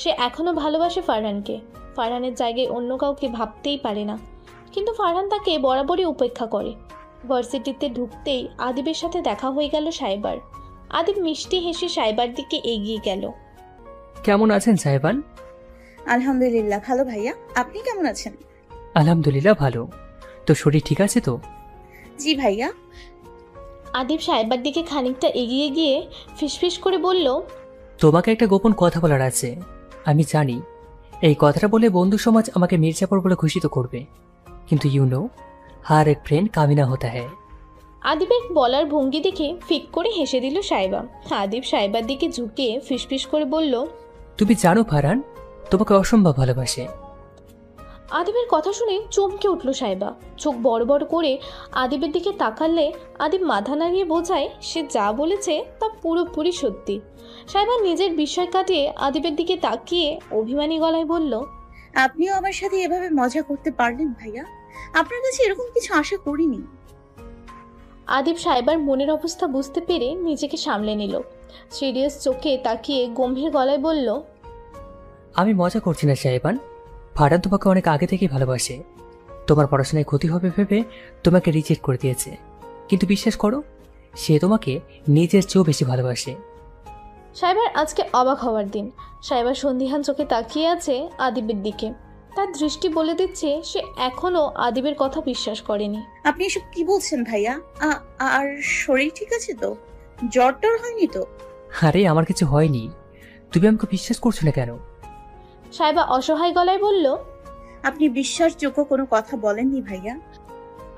সে এখনো ভালোবাসে ফারহানকে। ফারহানের জায়গায় অন্য কাউকে ভাবতেই পারে না, কিন্তু ফারহান তাকে বরাবরই উপেক্ষা করে। ভার্সিটিতে ঢুকতেই আদিবের সাথে দেখা হয়ে গেল সাহেবার। আদিব মিষ্টি হেসে সাহেবার দিকে এগিয়ে গেল। কেমন আছেন সাহেবান? আলহামদুলিল্লাহ ভালো ভাইয়া, আপনি কেমন আছেন? আলহামদুলিল্লাহ ভালো। তো শরীর ঠিক আছে তো? জি ভাইয়া। আদিব সাহেবার দিকে খানিকটা এগিয়ে গিয়ে ফিসফিস করে বলল, তোমাকে একটা গোপন কথা বলার আছে। আমি জানি এই কথাটা বলে বন্ধু সমাজ আমাকে মির্জাপুর বলে ঘোষিত করবে, কিন্তু হার এক ফ্রেন্ড কামিনা হতা হ্যায়। আদিবের বলার ভঙ্গি দেখে ফিক করে হেসে দিল সাহেবা। আদিব সাহেবার দিকে ঝুঁকে ফিসফিস করে বলল, তুমি জানো ফারহান তোমাকে অসম্ভব ভালোবাসে। আদিবের কথা শুনে চমকে উঠল সাহেবা। চোখ বড় বড় করে আদিবের দিকে তাকালে আদিব মাথা নাড়িয়ে বোঝায় সে যা বলেছে তা পুরোপুরি সত্যি। সাহেবা নিজের বিষয় কাটিয়ে আদিবের দিকে তাকিয়ে অভিমানী গলায় বলল, আপনিও আমার সাথে এভাবে মজা করতে পারলেন ভাইয়া? আপনার কাছে এরকম কিছু আশা করিনি। আদিব সাহেবার মনের অবস্থা বুঝতে পেরে নিজেকে সামলে নিল। সিরিয়াস চোখে তাকিয়ে গম্ভীর গলায় বলল, আমি মজা করছি না সাহেবান। ফারহান তোমাকে অনেক আগে থেকেই ভালোবাসে। তোমার পড়াশোনায় ক্ষতি হবে ভেবে তোমাকে রিজেক্ট করে দিয়েছে, কিন্তু বিশ্বাস করো সে তোমাকে নিজের চেয়েও বেশি ভালোবাসে। সাহেবার আজকে অবাক হওয়ার দিন। সাহেবার সন্দিহান চোখে তাকিয়ে আছে আদিবের দিকে। তার দৃষ্টি বলে দিচ্ছে সে এখনো আদিবের কথা বিশ্বাস করেনি। আপনি এসব কি বলছেন ভাইয়া? আর শরীর ঠিক আছে তো? জ্বর টর হয়নি তো? আরে আমার কিছু হয়নি, তুমি আমাকে বিশ্বাস করছো না কেন? সাহেবা অসহায় গলায় বলল, আপনি বিশ্বাসযোগ্য কোনো কথা বলেননি ভাইয়া।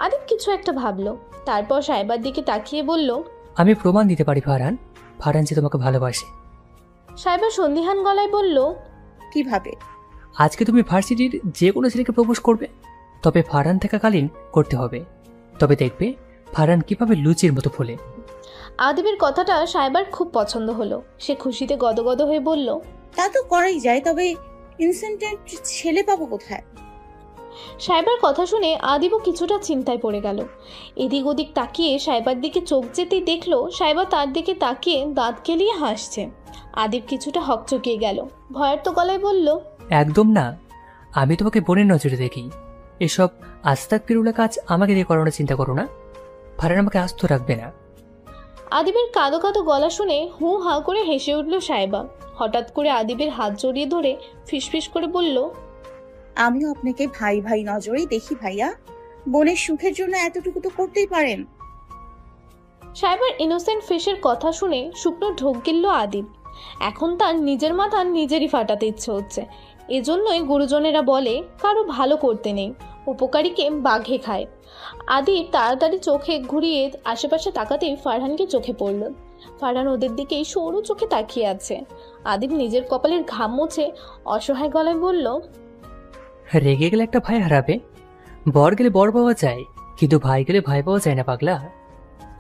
আদিব কিছু একটা ভাবলো, তারপর সাহেবার দিকে তাকিয়ে বলল, আমি প্রমাণ দিতে পারি ফারহান যে তোমাকে ভালোবাসে। সাহেবা সন্দিহান গলায় বলল, কিভাবে? আজকে তুমি ভার্সিটির যে কোনো ছেলেকে প্রপোজ করবে, তবে ফারহান থাকাকালীন করতে হবে। তবে দেখবে ফারহান কিভাবে লুচির মতো ফোলে। আদিবের কথাটা সাহেবার খুব পছন্দ হলো। সে খুশিতে গদগদ হয়ে বলল, তা তো করাই যায়, তবে ইনসেন্টেন্ট ছেলে পাবো কোথায়? সাহেবার কথা শুনে আদিবও কিছুটা চিন্তায় পড়ে গেল। এদিক ওদিক তাকিয়ে সাহেবার দিকে চোখ যেতেই দেখলো সাহেবা তার দিকে তাকিয়ে দাঁত কেলিয়ে হাসছে। আদিব কিছুটা হকচকিয়ে গেল। ভয়ার্ত গলায় বলল, একদম না, আমি তোমাকে বোনের নজরে দেখি। এসব আস্তাক পিরুলা কাজ আমাকে দিয়ে করানোর চিন্তা করো না। ফারহান আমাকে আস্ত রাখবে না। আদিবের কাঁদো কাঁদো গলা শুনে হু হা করে হেসে উঠল সাহেবা। হঠাৎ করে আদিবের হাত জড়িয়ে ধরে ফিসফিস করে বলল, আমিও আপনাকে ভাই ভাই নজরেই দেখি ভাইয়া। বোনের সুখের জন্য এতটুকু তো করতেই পারেন। সাইবার ইনোসেন্ট ফেসের কথা শুনে শুকনো ঢোক গিলল আদিব। এখন তার নিজের মাথা নিজেরই ফাটাতে ইচ্ছে হচ্ছে। এজন্যই গুরুজনেরা বলে কারো ভালো করতে নেই, উপকারীকে বাঘে খায়। আদিব তাড়াতাড়ি চোখে ঘুরিয়ে আশেপাশে তাকাতেই ফারহানকে চোখে পড়ল। ফারহান ওদের দিকেই সরু চোখে তাকিয়ে আছে। আদিব নিজের কপালের ঘাম মুছে অসহায় গলায় বলল, রেগে গেলে একটা ভাই হারাবে। বর গেলে বর পাওয়া যায়, কিন্তু ভাই গেলে ভাই পাওয়া যায় না পাগলা।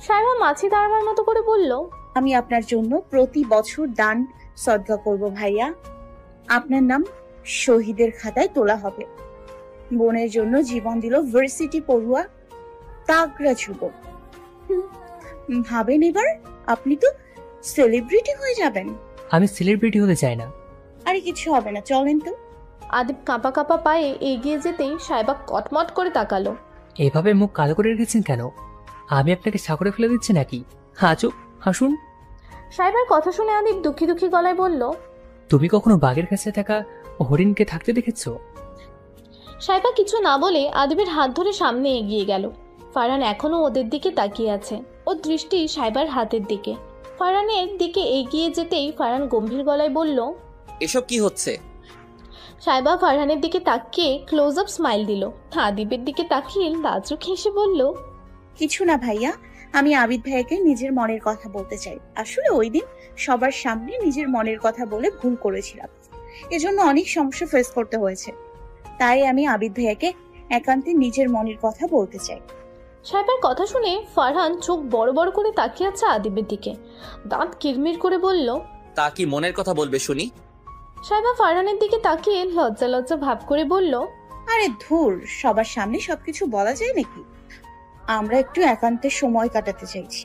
সাইবা মাছি দাঁড়াবার মতো করে বলল, আমি আপনার জন্য প্রতি বছর দান সদকা করব ভাইয়া। আপনার নাম শহীদের খাতায় তোলা হবে। বোনের জন্য জীবন দিল ভার্সিটি পড়ুয়া তাগড়া যুবক। ভাবেন এবার আপনি তো সেলিব্রিটি হয়ে যাবেন। আমি সেলিব্রিটি হতে চাই না। আরে কিছু হবে না, চলেন তো। আদিব কাঁপা কাঁপা পায়ে এগিয়ে যেতেই সাইবা কটমট করে তাকালো। এভাবে মুখ কালো করে রেখেছেন কেন? আমি আপনাকে সাগরে ফেলে দিচ্ছি নাকি? চুপ, হাসুন। সাইবার কথা শুনে আদিব দুঃখী দুঃখী গলায় বলল, তুমি কখনো বাঘের কাছে থাকা হরিণকে থাকতে দেখেছো? সাইবা কিছু না বলে আদিবের হাত ধরে সামনে এগিয়ে গেল। ফারহান এখনো ওদের দিকে তাকিয়ে আছে, ওর দৃষ্টি সাইবার হাতের দিকে। ফারহানের দিকে এগিয়ে যেতেই ফারহান গম্ভীর গলায় বলল, এসব কি হচ্ছে? সাইবা ফারহানের দিকে তাকিয়ে ক্লোজ আপ স্মাইল দিল। আদিবের দিকে তাকিয়ে লাজুক হেসে বলল, কিছু না ভাইয়া, আমি আবিদ ভাইয়াকে নিজের মনের কথা বলতে চাই। আসলে ওই দিন সবার সামনে নিজের মনের কথা বলে ভুল করেছিলাম, এজন্য অনেক সমস্যা ফেস করতে হয়েছে। তাই আমি আবিদ ভাইয়াকে একান্তে নিজের মনের কথা বলতে চাই। সাইবার কথা শুনে ফারহান চোখ বড় বড় করে তাকিয়ে আছে আদিবের দিকে, দাঁত কিরমির করে বলল, তা কি মনের কথা বলবে শুনি? সাইবা ফারহানের দিকে তাকিয়ে লজ্জা লজ্জা ভাব করে বলল, আরে ধুর, সবার সামনে সবকিছু বলা যায় নাকি? আমরা একটু একান্তে সময় কাটাতে চাইছি।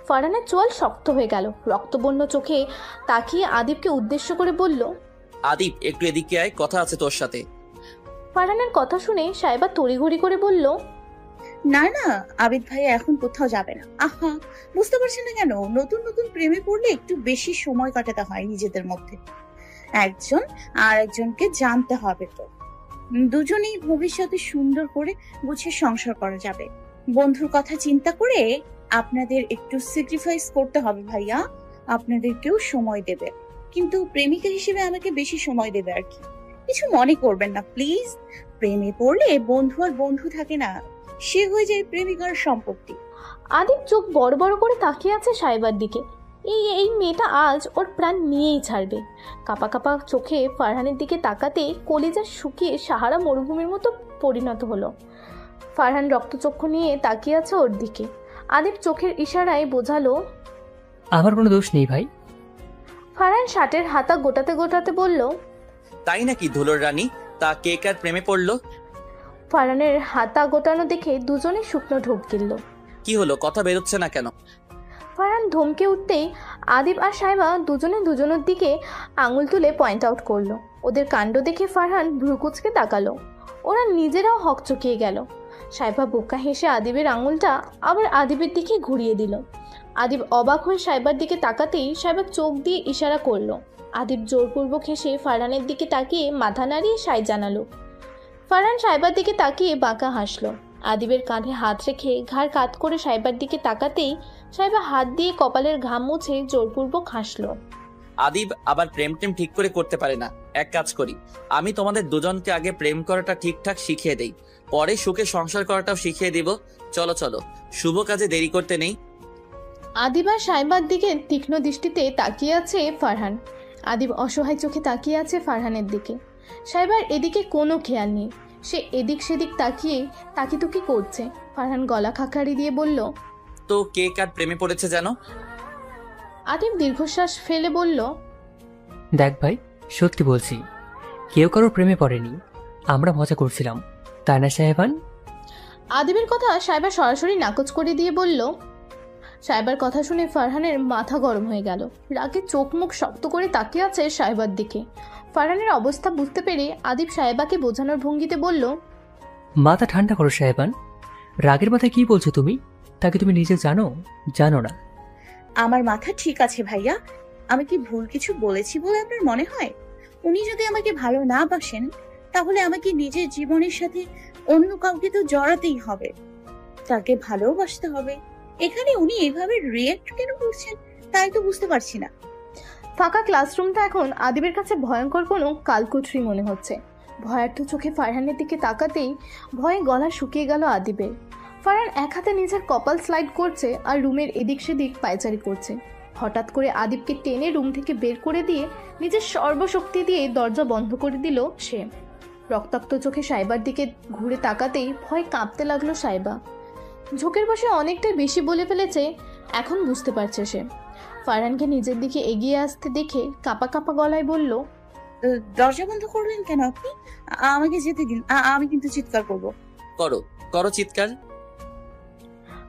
ফারহানের চোয়াল শক্ত হয়ে গেল। রক্তবর্ণ চোখে তাকিয়ে আদিবকে উদ্দেশ্য করে বলল, আদিব একটু এদিকে আয়, কথা আছে তোর সাথে। ফারহানের কথা শুনে সাইবা তড়িঘড়ি করে বলল, না না, আবিদ ভাইয়া এখন কোথাও যাবে না। আহা, বুঝতে পারছেন না কেন? নতুন নতুন প্রেমে পড়লে একটু বেশি সময় কাটাতে হয় নিজেদের মধ্যে। একজন আর একজনকে জানতে হবে, তো দুজনেই ভবিষ্যতে সুন্দর করে গুছিয়ে সংসার করা যাবে। বন্ধুর কথা চিন্তা করে আপনাদের একটু স্যাক্রিফাইস করতে হবে ভাইয়া। আপনাদেরকেও সময় দেবে, কিন্তু প্রেমিকা হিসেবে আমাকে বেশি সময় দেবে আর কি। কিছু মনে করবেন না প্লিজ। প্রেমে পড়লে বন্ধু আর বন্ধু থাকে না, সে হয়ে যায় প্রেমিকার সম্পত্তি। আদিব চোখ বড় বড় করে তাকিয়ে আছে সাইবার দিকে। এই মেয়েটা আজ ওর প্রাণ নিয়েই ছাড়বে। কাঁপা কাঁপা চোখে ফারহানের দিকে তাকাতে কলিজা শুকিয়ে সাহারা মরুভূমির মতো পরিণত হলো। ফারহান রক্তচক্ষু নিয়ে তাকিয়ে আছে ওর দিকে। আদিব চোখের ইশারায় বোঝালো, আমার কোনো দোষ নেই ভাই। ফারহান শার্টের হাতা গোটাতে গোটাতে বলল, তাই নাকি ধুলোর রানী? তা কে কার প্রেমে পড়লো? ফারহানের হাতা গোটানো দেখে দুজনে শুকনো ঢোক গিলল। কি হলো, কথা বেরোচ্ছে না কেন? ফারহান ধমকে উঠতেই আদিব আর সাইবা দুজনে দুজনের দিকে আঙুল তুলে পয়েন্ট আউট করলো। ওদের কাণ্ড দেখে ফারহান ভ্রুকুচকে তাকালো। ওরা নিজেরাও হকচকিয়ে গেল। সাইবা বোকা হেসে আদিবের আঙুলটা আবার আদিবের দিকে ঘুরিয়ে দিল। আদিব অবাক হয়ে সাইবার দিকে তাকাতেই সাইবা চোখ দিয়ে ইশারা করলো। আদিব জোরপূর্বক হেসে ফারহানের দিকে তাকিয়ে মাথা নাড়িয়ে সাই জানালো। ফারহান সাইবার দিকে তাকিয়ে বাঁকা হাসলো। আদিবের কাঁধে হাত রেখে ঘাড় কাত করে সাইবার দিকে তাকাতেই সাইবা হাত দিয়ে কপালের ঘাম মুছে জোরপূর্বক হাসলো। আদিব আবার প্রেম ঠিক করে করতে পারে না। এক কাজ করি, আমি তোমাদের দুজনকে আগে প্রেম করাটা ঠিকঠাক শিখিয়ে দেই, পরে সুখে সংসার করাটাও শিখিয়ে দিব। চলো চলো, শুভ কাজে দেরি করতে নেই। আদিব আর সাইবার দিকে তীক্ষ্ণ দৃষ্টিতে তাকিয়ে আছে ফারহান। আদিব অসহায় চোখে তাকিয়ে আছে ফারহানের দিকে। সাইবার এদিকে কোনো খেয়াল নেই, সে এদিক সেদিক তাকিয়ে তাকিতুকি করছে। ফারহান গলা খাকারি দিয়ে বলল, তো কে কার প্রেমে পড়েছে জানো? আদিব দীর্ঘশ্বাস ফেলে বলল, দেখ ভাই, সত্যি বলছি, কেউ কারোর প্রেমে পড়েনি। আমরা মজা করছিলাম, তাই না সাহেবান? আদিবের কথা সাইবার সরাসরি নাকচ করে দিয়ে বলল। সাইবার কথা শুনে ফারহানের মাথা গরম হয়ে গেল। রাগে চোখ মুখ শক্ত করে তাকিয়ে আছে সাইবার দিকে। ফারহানের অবস্থা বুঝতে পেরে আদিব সাহেবাকে বোঝানোর ভঙ্গিতে বলল, মাথা ঠান্ডা করো সাহেবান। রাগের মাথায় কি বলছো তুমি? তাকে তুমি নিজে জানো? জানো না? আমার মাথা ঠিক আছে ভাইয়া। আমি কি ভুল কিছু বলেছি বলে আপনার মনে হয়? উনি যদি আমাকে ভালো না বাসেন, তাহলে আমাকে নিজের জীবনের সাথে অন্য কাউকে তো জড়াতেই হবে। তাকে ভালোবাসতে হবে, এখানে উনি এভাবে রিয়েক্ট কেন করছেন তাই তো বুঝতে পারছি না। ফাঁকা ক্লাসরুমটা এখন আদিবের কাছে ভয়ঙ্কর কোনো কালকুঠরি মনে হচ্ছে। ভয়ার্থ চোখে ফারহানের দিকে তাকাতেই ভয়ে গলা শুকিয়ে গেল আদিবের। ফারহান এক হাতে নিজের কপাল স্লাইড করছে আর রুমের এদিক সেদিক পায়চারি করছে। হঠাৎ করে আদিবকে টেনে রুম থেকে বের করে দিয়ে নিজের সর্বশক্তি দিয়ে দরজা বন্ধ করে দিল সে। রক্তাক্ত চোখে সাইবার দিকে ঘুরে তাকাতেই ভয় কাঁপতে লাগলো সাইবা। ঝোঁকের বসে অনেকটাই বেশি বলে ফেলেছে এখন বুঝতে পারছে সে। ফারহানকে নিজের দিকে এগিয়ে আসতে দেখে কাঁপা কাঁপা গলায় বলল, দরজা বন্ধ করলেন কেন আপনি? আমাকে যেতে দিন, আমি কিন্তু চিৎকার করব। করো করো চিৎকার।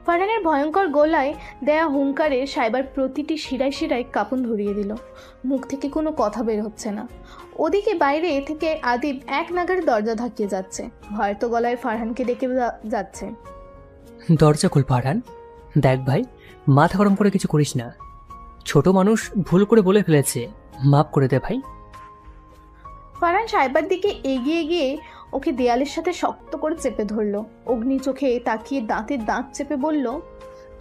ফারহানের ভয়ঙ্কর গলায় দেয়া হুঙ্কারে সাইবার প্রতিটি শিরায় শিরায় কাঁপন ধরিয়ে দিল। মুখ থেকে কোনো কথা বের হচ্ছে না। ওদিকে বাইরে থেকে আদিব এক নাগারে দরজা ধাক্কিয়ে যাচ্ছে, ভয়তো গলায় ফারহানকে ডেকে যাচ্ছে। দরজা খুল ফারহান। দেখ ভাই, মাথা গরম করে কিছু করিস না। ছোট মানুষ ভুল করে বলে ফেলেছে, মাফ করে দে ভাই। ফারহান সাইবার দিকে এগিয়ে গিয়ে ওকে দেয়ালের সাথে শক্ত করে চেপে ধরলো। অগ্নি চোখে তাকিয়ে দাঁতের দাঁত চেপে বলল,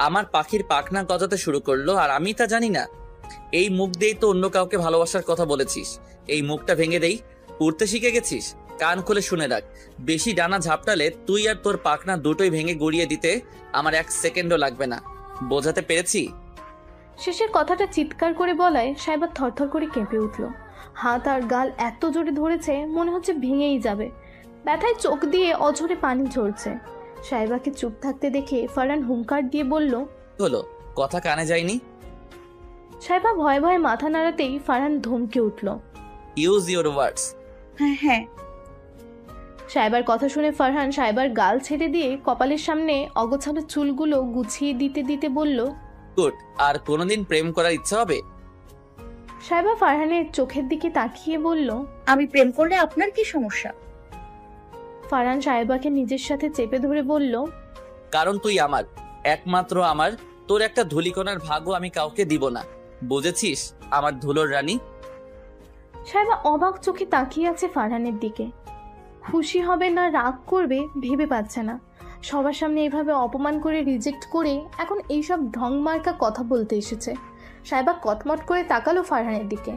আমার পাখির পাখনা গজাতে শুরু করলো আর আমি তা জানি না। এই মুখ দিয়েই তো অন্য কাউকে ভালোবাসার কথা বলেছিস। এই মুখটা ভেঙে দেই, উড়তে শিখে গেছিস? কান খুলে শুনে রাখ, বেশি ডানা ঝাপটালে তুই আর তোর পাখনা দুটোই ভেঙে গড়িয়ে দিতে আমার 1 সেকেন্ডও লাগবে না। বোঝাতে পেরেছি? শেষের কথাটা চিৎকার করে বলায় সাইবার থরথর করে কেঁপে উঠল। হাত আর গাল এত জোরে ধরেছে মনে হচ্ছে ভেঙেই যাবে। ব্যথায় চোখ দিয়ে অঝরে পানি ঝরছে। সাইবাকে চুপ থাকতে দেখে ফারহান হুঙ্কার দিয়ে বলল, হলো কথা কানে যায়নি? সাইবা ভয়ে ভয়ে মাথা নাড়াতেই ফারহান ধমকে উঠল, ইউজ ইউর ওয়ার্ডস। হ্যাঁ। সাইবার কথা শুনে ফারহান সাইবার গাল ছেড়ে দিয়ে কপালের সামনে অগোছালো চুলগুলো গুছিয়ে দিতে দিতে বলল, গুড। আর কোনোদিন প্রেম করার ইচ্ছা হবে? সাইবা ফারহানের চোখের দিকে তাকিয়ে বলল, আমি প্রেম করলে আপনার কি সমস্যা? ফারহান সাইবাকে নিজের সাথে চেপে ধরে বলল, কারণ তুই আমার, একমাত্র আমার। তোর একটা ধূলিকণার ভাগও আমি কাউকে দিব না, বুঝেছিস আমার ধুলোর রানী? সাইবা অবাক চোখে তাকিয়ে আছে ফারহানের দিকে। খুশি হবে না রাগ করবে ভেবে পাচ্ছে না। সবার সামনে এভাবে অপমান করে রিজেক্ট করে এখন এইসব ঢংমার্কা কথা বলতে এসেছে। সাইবা কটমট করে তাকালো ফারহানের দিকে,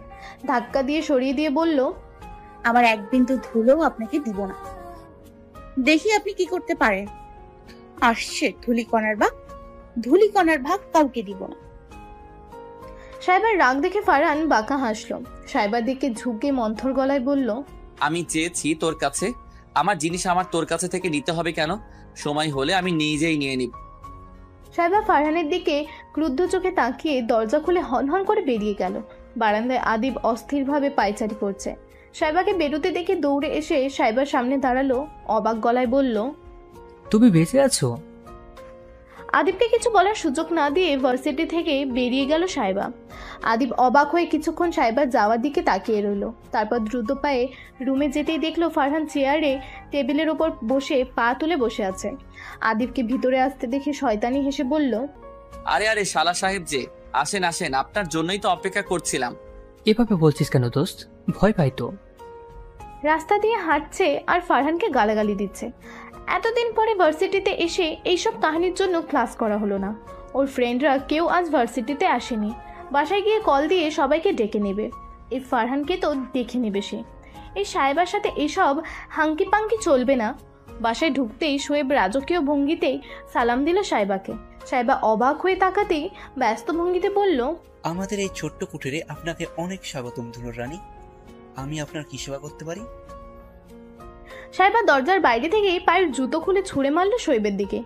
ধাক্কা দিয়ে সরিয়ে দিয়ে বলল, আমার এক বিন্দু ধুলোও আপনাকে দিব না। দেখি আপনি কি করতে পারেন। আসছে ধুলিকণার ভাগ কাউকে দিব না। সাইবার রাগ দেখে ফারহান বাঁকা হাসলো। সাইবার দিকে ঝুঁকে মন্থর গলায় বলল, আমি চেয়েছি তোর কাছে, আমার জিনিস আমার তোর কাছে থেকে নিতে হবে কেন? সময় হলে আমি নিজেই নিয়ে নিব। সাইবা ফারহানের দিকে ক্রুদ্ধ চোখে তাকিয়ে দরজা খুলে হনহন করে বেরিয়ে গেল। বারান্দায় আদিব অস্থিরভাবে পায়চারি করছে। সাইবাকে বেরোতে দেখে দৌড়ে এসে সাইবার সামনে দাঁড়ালো, অবাক গলায় বলল, তুমি বেঁচে আছো? আদিবকে কিছু বলার সুযোগ না দিয়ে ভার্সিটি থেকে বেরিয়ে গেল সাইবা। আদিব অবাক হয়ে কিছুক্ষণ সাইবার যাওয়ার দিকে তাকিয়ে রইল। তারপর দ্রুত পায়ে রুমে যেতেই দেখলো ফারহান চেয়ারে টেবিলের ওপর বসে পা তুলে বসে আছে। আদিবকে ভিতরে আসতে দেখে শয়তানি হেসে বলল, আরে আরে শালা সাহেব যে, আসেন আসেন, আপনার জন্যই তো অপেক্ষা করছিলাম। এভাবে বলছিস কেন দোস্ত? ভয় পাই তো। রাস্তা দিয়ে হাঁটছে আর ফারহানকে গালাগালি দিচ্ছে। এতদিন পরে ভার্সিটিতে এসে এইসব কাহিনীর জন্য ক্লাস করা হলো না। ওর ফ্রেন্ডরা কেউ আজ ভার্সিটিতে আসেনি। বাসায় গিয়ে কল দিয়ে সবাইকে ডেকে নেবে। এই ফারহানকে তো দেখে নেবে সে। এই সাইবার সাথে এসব হাঙ্কি পাঙ্কি চলবে না। বাসায় ঢুকতেই শোয়েব রাজকীয় ভঙ্গিতেই সালাম দিল সাইবাকে। সাইবা অবাক হয়ে তাকাতেই ব্যস্ত ভঙ্গিতে বলল, আমাদের এই ছোট্ট কুটিরে আপনাকে অনেক স্বাগতম ধুলোর রানী। আমি আপনার কি সেবা করতে পারি? সাইবা দরজার বাইরে থেকেই পায়ের জুতো খুলে ছুঁড়ে মারল শোয়েবের দিকে।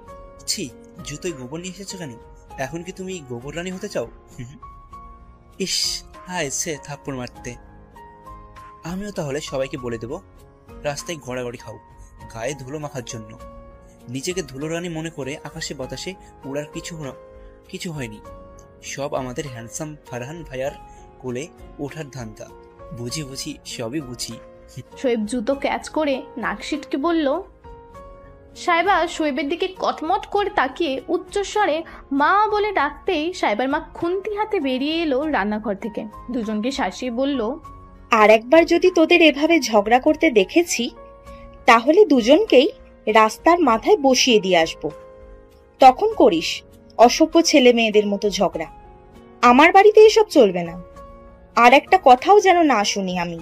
ছি, জুতোয় গোবর নিয়ে এসেছো কেন? এখন কি তুমি গোবর রানী হতে চাও? ইস, হায় সে থাপ্পড় মারতে। আমিও তাহলে সবাইকে বলে দেব রাস্তায় গড়াগড়ি খাও, গায়ে ধুলো মাখার জন্য। নিজেকে ধুলো রানী মনে করে আকাশে বাতাসে উড়ার কিছু হয়নি। সব আমাদের হ্যান্ডসাম ফারহান ভাইয়ার কোলে ওঠার ধান্দা। বুঝি সবই বুঝি। শোয়েব জুতো ক্যাচ করে নাক সিটকে বলল। সাইবা শোয়েবের দিকে কটমট করে তাকিয়ে উচ্চস্বরে মা বলে ডাকতেই সাইবার মা খুন্তি হাতে বেরিয়ে এলো রান্নাঘর থেকে। দুজনকে শাসিয়ে বলল, আর একবার যদি তোদের এভাবে ঝগড়া করতে দেখেছি তাহলে দুজনকেই রাস্তার মাথায় বসিয়ে দিয়ে আসবো। তখন করিস, অসভ্য ছেলে মেয়েদের মতো ঝগড়া। আমার বাড়িতে এসব চলবে না। আর একটা কথাও যেন না শুনি আমি।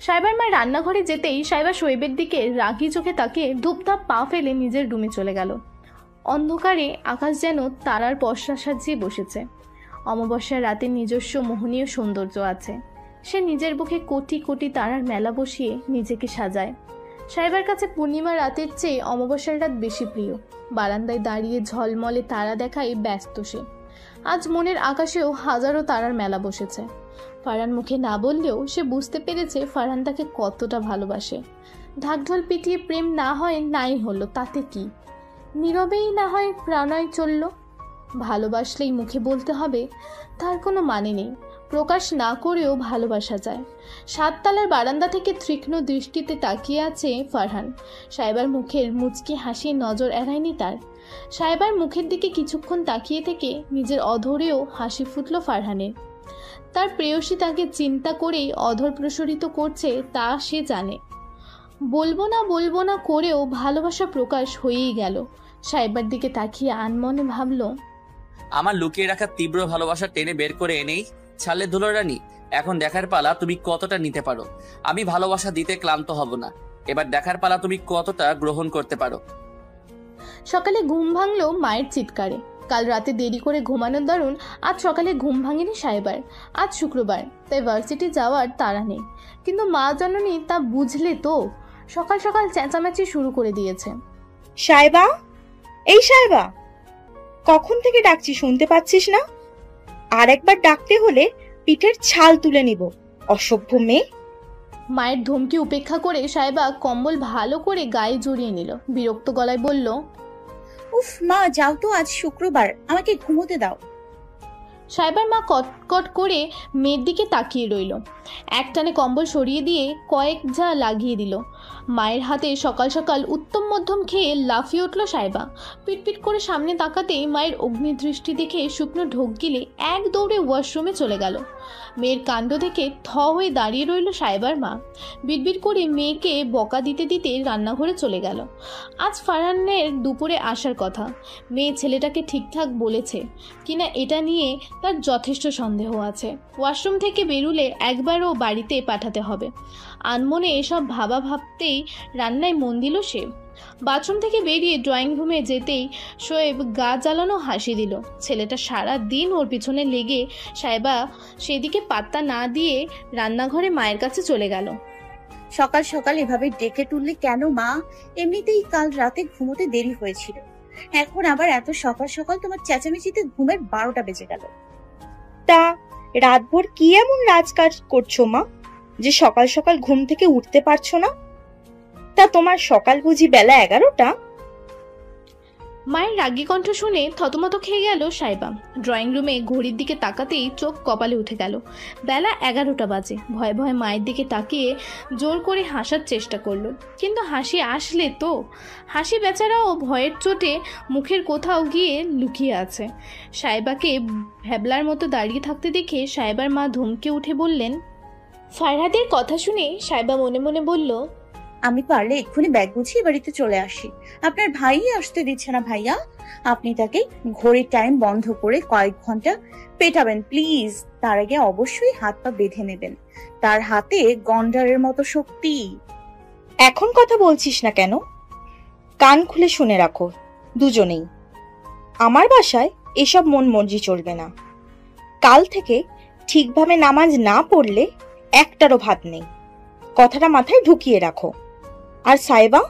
সাইবার মা রান্নাঘরে যেতেই সাইবা শোয়েবের দিকে রাগি চোখে তাকিয়ে ধূপধাপ পা ফেলে নিজের রুমে চলে গেল। অন্ধকারে আকাশ যেন তারার পসরা সাজিয়ে বসেছে। অমাবস্যার রাতে নিজস্ব মোহনীয় সৌন্দর্য আছে। সে নিজের বুকে কোটি কোটি তারার মেলা বসিয়ে নিজেকে সাজায়। সাইবার কাছে পূর্ণিমা রাতের চেয়ে অমাবস্যার রাত বেশি প্রিয়। বারান্দায় দাঁড়িয়ে ঝলমলে তারা দেখায় ব্যস্ত সে। আজ মনের আকাশেও হাজারো তারার মেলা বসেছে। ফারহান মুখে না বললেও সে বুঝতে পেরেছে ফারহান তাকে কতটা ভালোবাসে। ঢাকঢোল পিটিয়ে প্রেম না হয় নাই হলো, তাতে কি? নীরবেই না হয় প্রাণয় চলল। ভালোবাসলেই মুখে বলতে হবে তার কোনো মানে নেই। প্রকাশ না করেও ভালোবাসা যায়। 7 তলার বারান্দা থেকে তীক্ষ্ণ দৃষ্টিতে তাকিয়ে আছে ফারহান। সাইবার মুখের মুচকি হাসি নজর এড়ায়নি তার। সাইবার মুখের দিকে কিছুক্ষণ তাকিয়ে থেকে নিজের অধরেও হাসি ফুটল ফারহানের। তার প্রেয়সী তাকে চিন্তা করেই অধর প্রসারিত করছে তা সে জানে। বলবো না করেও ভালোবাসা প্রকাশ হয়েই গেল। সাইবার দিকে তাকিয়ে আনমনে ভাবল, আমার লুকিয়ে রাখা তীব্র ভালোবাসা টেনে বের করে এনেই ছাড়লে দুলোর রানী। এখন দেখার পালা তুমি কতটা নিতে পারো। আমি ভালোবাসা দিতে ক্লান্ত হব না। এবার দেখার পালা তুমি কতটা গ্রহণ করতে পারো। সকালে ঘুম ভাঙল মায়ের চিৎকারে। কাল রাতে দেরি করে ঘুমানোর দারুণ আজ সকালে ঘুম ভাঙেনি সাইবার। আজ শুক্রবার, তাই ভার্সিটি যাওয়ার তাড়া নেই। কিন্তু মা জননী তা বুঝলে তো সকাল সকাল চেঁচামেচি শুরু করে দিয়েছে। সাইবা, এই সাইবা, কখন থেকে ডাকছি শুনতে পাচ্ছিস না? আর একবার ডাকতে হলে পিঠের ছাল তুলে নিব, অসভ্য মেয়ে। মায়ের ধমকি উপেক্ষা করে সাইবা কম্বল ভালো করে গায়ে জড়িয়ে নিল। বিরক্ত গলায় বলল, উফ মা, যাও তো, আজ শুক্রবার, আমাকে ঘুমোতে দাও। সাইবার মা কটকট করে মেয়ের দিকে তাকিয়ে রইল। একটানে কম্বল সরিয়ে দিয়ে কয়েক ঝা লাগিয়ে দিল। মায়ের হাতে সকাল সকাল উত্তম মধ্যম খেয়ে লাফিয়ে উঠল সাইবা। পিটপিট করে সামনে তাকাতেই মায়ের অগ্নিদৃষ্টি দেখে শুকনো ঢোক গিলে এক দৌড়ে ওয়াশরুমে চলে গেল। মেয়ের কাণ্ড দেখে থ হয়ে দাঁড়িয়ে রইল সাইবার মা। বিড়বিড় করে মেয়েকে বকা দিতে দিতে রান্নাঘরে চলে গেল। আজ ফারহানের দুপুরে আসার কথা। মেয়ে ছেলেটাকে ঠিকঠাক বলেছে কিনা এটা নিয়ে তার যথেষ্ট সন্দেহ আছে। ওয়াশরুম থেকে বেরুলে একবারও বাড়িতে পাঠাতে হবে। আনমনে এসব ভাবতেই রান্নায় মন দিল সে। বাথরুম থেকে বেরিয়ে ড্রয়িং রুমে যেতেই শোয়েব গা জ্বালানো হাসি দিল। ছেলেটা সারা দিন ওর পিছনে লেগে সাইবা সেদিকে পাত্তা না দিয়ে রান্নাঘরে মায়ের কাছে চলে গেল। সকাল সকাল এভাবে ডেকে তুললে কেন মা? এমনিতেই কাল রাতে ঘুমোতে দেরি হয়েছিল, এখন আবার এত সকাল সকাল তোমার চেঁচামেচিতে ঘুমের 12টা বেজে গেল। তা রাতভর কি এমন রাজকাজ করছো মা যে সকাল সকাল ঘুম থেকে উঠতে পারছো না? তা তোমার সকাল বুঝি বেলা 11টা? মায়ের রাগী কণ্ঠ শুনে থতমত খেয়ে গেল সাইবা। ড্রয়িং রুমে ঘড়ির দিকে তাকাতেই চোখ কপালে উঠে গেল। বেলা 11টা বাজে। ভয়ে ভয়ে মায়ের দিকে তাকিয়ে জোর করে হাসার চেষ্টা করলো, কিন্তু হাসি আসলে তো। হাসি বেচারাও ভয়ের চোটে মুখের কোথাও গিয়ে লুকিয়ে আছে। সাইবাকে ভ্যাবলার মতো দাঁড়িয়ে থাকতে দেখে সাইবার মা ধমকে উঠে বললেন। ফারহাদের কথা শুনে সাইবা মনে মনে বলল, আমি পারলে এক্ষুনি ব্যাগ গুছিয়ে বাড়িতে চলে আসি। আপনার ভাই আসতে দিচ্ছে না ভাইয়া, আপনি তাকে ঘড়ির টাইম বন্ধ করে কয়েক ঘন্টা পেটাবেন প্লিজ। তার আগে অবশ্যই হাত পা বেঁধে নেবেন, তার হাতে গন্ডারের মতো শক্তি। এখন কথা বলছিস না কেন? কান খুলে শুনে রাখো দুজনেই, আমার বাসায় এসব মন মর্জি চলবে না। কাল থেকে ঠিকভাবে নামাজ না পড়লে একটারও ভাত নেই, কথাটা মাথায় ঢুকিয়ে রাখো। আর সাইবা,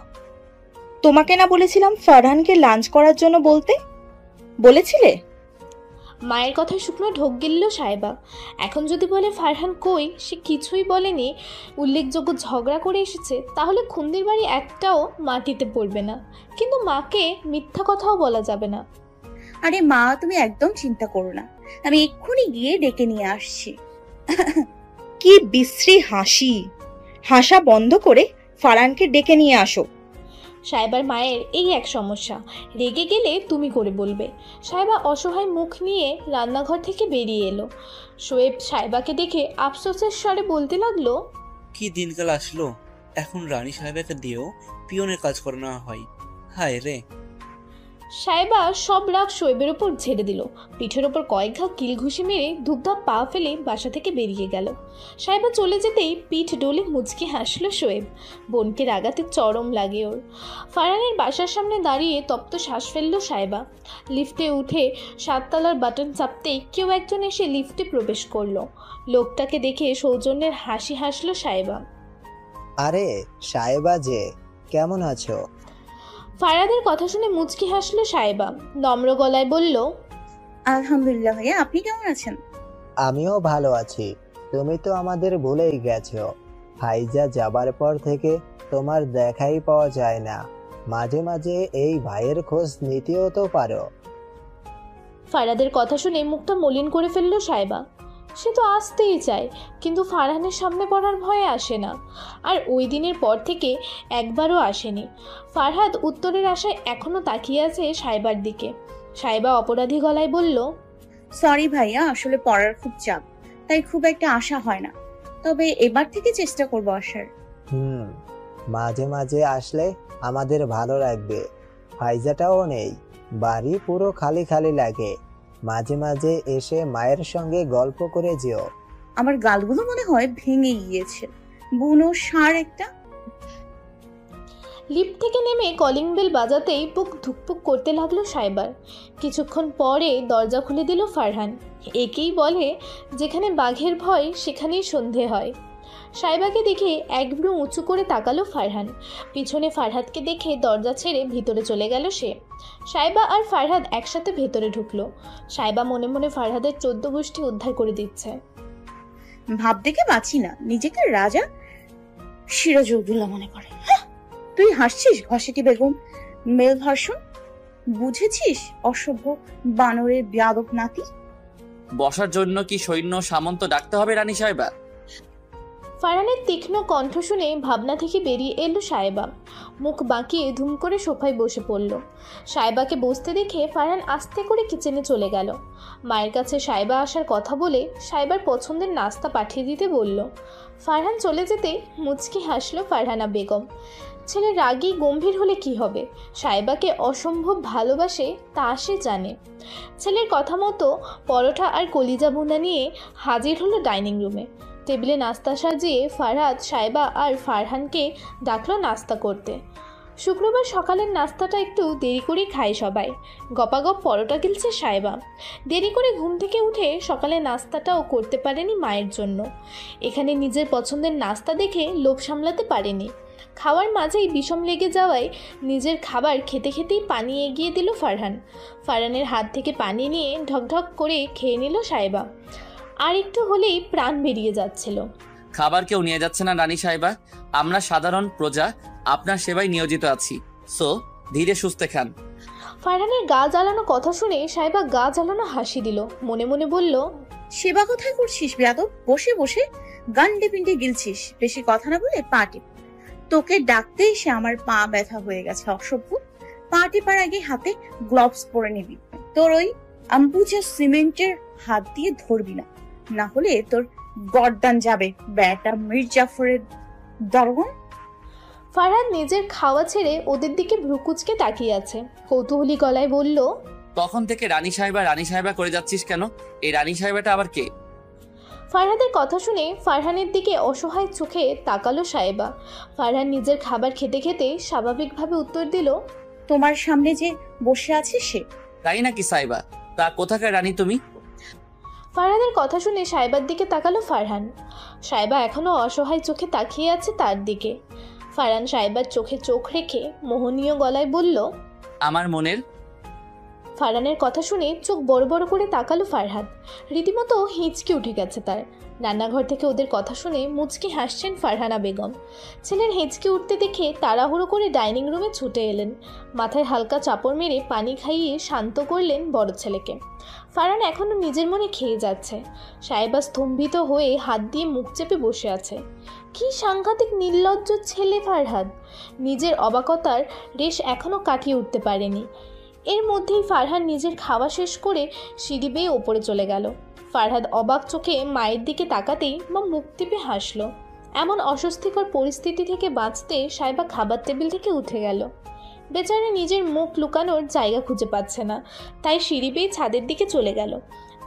তোমাকে না বলেছিলাম ফারহানকে লাঞ্চ করার জন্য বলতে? বলেছিলে? মায়ের কথায় শুকনো ঢোক গিলল সাইবা। এখন যদি বলে ফারহান কই, সে কিছুই বলেনি, উল্লেখযোগ্য ঝগড়া করে এসেছে, তাহলে খুন্দির বাড়ি একটাও মাটিতে পড়বে না। কিন্তু মাকে মিথ্যা কথাও বলা যাবে না। আরে মা, তুমি একদম চিন্তা করো না, আমি এক্ষুনি গিয়ে ডেকে নিয়ে আসছি। কি বিশ্রী হাসি! হাসা বন্ধ করে ফারহানকে ডেকে নিয়ে আসো। সাইবার মায়ের এই এক সমস্যা, রেগে গেলে তুমি করে বলবে। সাইবা অসহায় মুখ নিয়ে রান্নাঘর থেকে বেরিয়ে এলো। শোয়েব সাইবাকে দেখে আফসোসের স্বরে বলতে লাগলো, কি দিনকাল আসলো, এখন রানী সাহেবাকে দিয়েও পিয়নের কাজ করানো হয়। হায় রে। সাইবা সব রাগ শোয়েবের ওপর ঝেড়ে দিল। পিঠের ওপর কয়েক ঘা কিল ঘুষি মেরে ধূপধাপ পা ফেলে বাসা থেকে বেরিয়ে গেল। সাইবা চলে যেতেই পিঠ ডোলে মুচকি হাসলো শোয়েব। বোনকে রাগাতে চরম লাগে ওর। ফারহানের বাসার সামনে দাঁড়িয়ে তপ্ত শ্বাস ফেলল সাইবা। লিফটে উঠে 7 তলার বাটন চাপতেই কেউ একজন এসে লিফটে প্রবেশ করলো। লোকটাকে দেখে সৌজন্যের হাসি হাসলো সাইবা। আরে সাহেবা যে, কেমন আছো? ফারাদের কথা শুনে মুচকি হাসলো সাইবা। নম্র গলায় বলল, আলহামদুলিল্লাহ ভাইয়া, আপনি কেমন আছেন? আমিও ভালো আছি। তুমি তো আমাদের ভুলেই গেছো। ফাইজা যাবার পর থেকে তোমার দেখাই পাওয়া যায় না। মাঝে মাঝে এই ভাইয়ের খোঁজ নিতেও তো পারো। ফারাদের কথা শুনে মুখটা মলিন করে ফেললো সাইবা। সে তো আসতেই চায়, কিন্তু ফারহানের সামনে পড়ার ভয়ে আসে না। আর ওই দিনের পর থেকে একবারও আসেনি। ফারহাদ উত্তরের আশায় এখনো তাকিয়ে আছে সাইবার দিকে। সাইবা অপরাধী গলায় বলল, সরি ভাইয়া, আসলে পড়ার খুব চাপ, তাই খুব একটা আশা হয় না। তবে এবার থেকে চেষ্টা করবো আসার। মাঝে মাঝে আসলে আমাদের ভালো লাগবে। ফাইজাটাও নেই, বাড়ি পুরো খালি খালি লাগে। মাঝে মাঝে এসে মায়ের সঙ্গে গল্প করে যেও। আমার গালগুলো মনে হয় ভেঙে গিয়েছে। বুনো সার একটা। লিফট থেকে নেমে কলিং বেল বাজাতেই বুক ধুকপুক করতে লাগলো সাইবার। কিছুক্ষণ পরে দরজা খুলে দিল ফারহান। একেই বলে, যেখানে বাঘের ভয় সেখানেই সন্ধে হয়। সাইবাকে দেখে এক ভ্রু উঁচু করে তাকালো ফারহান। পিছনে ফারহাদকে দেখে দরজা ছেড়ে ভিতরে চলে গেল সে। সাইবা আর ফারহাদ একসাথে ভেতরে ঢুকলো। সাইবা মনে মনে ফারহাদের 14 গোষ্ঠী উদ্ধার করে দিচ্ছে। ভাব দেখে বাঁচি না, নিজেকে রাজা সিরাজউদ্দৌলা মনে করে। তুই হাসছিস ঘসেটি বেগম, মেল ভার্সন। বুঝেছিস অসভ্য বানরের বেয়াদব নাতি। বসার জন্য কি সৈন্য সামন্ত ডাকতে হবে রানী সাহেবা? ফারহানের তীক্ষ্ণ কণ্ঠ শুনে ভাবনা থেকে বেরিয়ে এলো সাইবা। মুখ বাঁকিয়ে ধুম করে সোফায় বসে পড়ল। সাইবাকে বসতে দেখে ফারহান আস্তে করে কিচেনে চলে গেল। মায়ের কাছে সাইবা আসার কথা বলে সাইবার পছন্দের নাস্তা পাঠিয়ে দিতে বলল। ফারহান চলে যেতে মুচকি হাসলো ফারহানা বেগম। ছেলে রাগী গম্ভীর হলে কি হবে, সাইবাকে অসম্ভব ভালোবাসে তা সে জানে। ছেলের কথা মতো পরোটা আর কলিজা ভুনা নিয়ে হাজির হলো ডাইনিং রুমে। টেবিলে নাস্তা সাজিয়ে ফারহাদ, সাইবা আর ফারহানকে ডাকলো নাস্তা করতে। শুক্রবার সকালের নাস্তাটা একটু দেরি করে খায় সবাই। গপাগপ পরোটা গিলছে সাইবা। দেরি করে ঘুম থেকে উঠে সকালে নাস্তাটাও করতে পারেনি মায়ের জন্য। এখানে নিজের পছন্দের নাস্তা দেখে লোভ সামলাতে পারেনি। খাওয়ার মাঝেই বিষম লেগে যাওয়ায় নিজের খাবার খেতে খেতেই পানি এগিয়ে দিল ফারহান। ফারহানের হাত থেকে পানি নিয়ে ঢকঢক করে খেয়ে নিল সাইবা। আর একটু হলেই প্রাণ বেরিয়ে যাচ্ছিল। খাবার কেউ নিয়ে যাচ্ছে না রানী সাহেবা, আমরা সাধারণ প্রজা আপনার সেবায় নিয়োজিত আছি, সো ধীরে সুস্থে খান। ফারহানের গা জ্বালানো কথা শুনে সাইবা গা জ্বালানো হাসি দিল। মনে মনে বলল, সেবা কোথায় করছিস বেয়াদব? বসে বসে গান্ডে পিন্ডে গিলছিস, বেশি কথা না বলে পা টিপ। তোকে ডাকতে এসে আমার পা ব্যথা হয়ে গেছে অসভ্য। পা টিপার আগে হাতে গ্লাভস পরে নিবি। তোর ওই আম্বুজা সিমেন্টের হাত দিয়ে ধরবি না, না হলে তোর গর্দান যাবে বেটা মির্জাফরের দরগন। ফারহাদ নিজের খাওয়া ছেড়ে ওদের দিকে ভ্রুকুচকে তাকিয়ে আছে। কৌতূহলী গলায় বলল, তখন থেকে রানী সাহেবা করে যাচ্ছিস কেন? এই রানী সাহেবাটা আবার কে? ফারহাদের কথা শুনে ফারহানের দিকে অসহায় চোখে তাকালো সাইবা। ফারহান নিজের খাবার খেতে খেতে স্বাভাবিকভাবে উত্তর দিল, তোমার সামনে যে বসে আছে সে। তাই নাকি সাইবা? তা কোথাকার রানী তুমি? ফারহাদের কথা শুনে সাইবার দিকে তাকালো ফারহান। সাইবা এখনো অসহায় চোখে তাকিয়ে আছে তার দিকে। ফারহান সাইবার চোখে চোখ রেখে মোহনীয় গলায় বলল, আমার মনের। ফারহানের কথা শুনে চোখ বড় বড় করে তাকালো ফারহাদ। রীতিমতো হিঁচকি উঠে গেছে তার। রান্নাঘর থেকে ওদের কথা শুনে মুচকি হাসছেন ফারহানা বেগম। ছেলের হেঁচকি উঠতে দেখে তাড়াহুড়ো করে ডাইনিং রুমে ছুটে এলেন। মাথায় হালকা চাপড় মেরে পানি খাইয়ে শান্ত করলেন বড় ছেলেকে। ফারহান এখনো নিজের মনে খেয়ে যাচ্ছে। সাইবা স্তম্ভিত হয়ে হাত দিয়ে মুখ চেপে বসে আছে। কি সাংঘাতিক নির্লজ্জ ছেলে ফারহাদ! নিজের অবাকতার রেশ এখনো কাটিয়ে উঠতে পারেনি। এর মধ্যেই ফারহান নিজের খাওয়া শেষ করে সিঁড়ি বেয়ে ওপরে চলে গেল। ফারহাদ অবাক চোখে মায়ের দিকে তাকাতেই মা মুখ টিপে হাসল। এমন অস্বস্তিকর পরিস্থিতি থেকে বাঁচতে সাইবা খাবার টেবিল থেকে উঠে গেল। বেচারা নিজের মুখ লুকানোর জায়গা খুঁজে পাচ্ছে না, তাই সিঁড়ি বেয়ে ছাদের দিকে চলে গেল।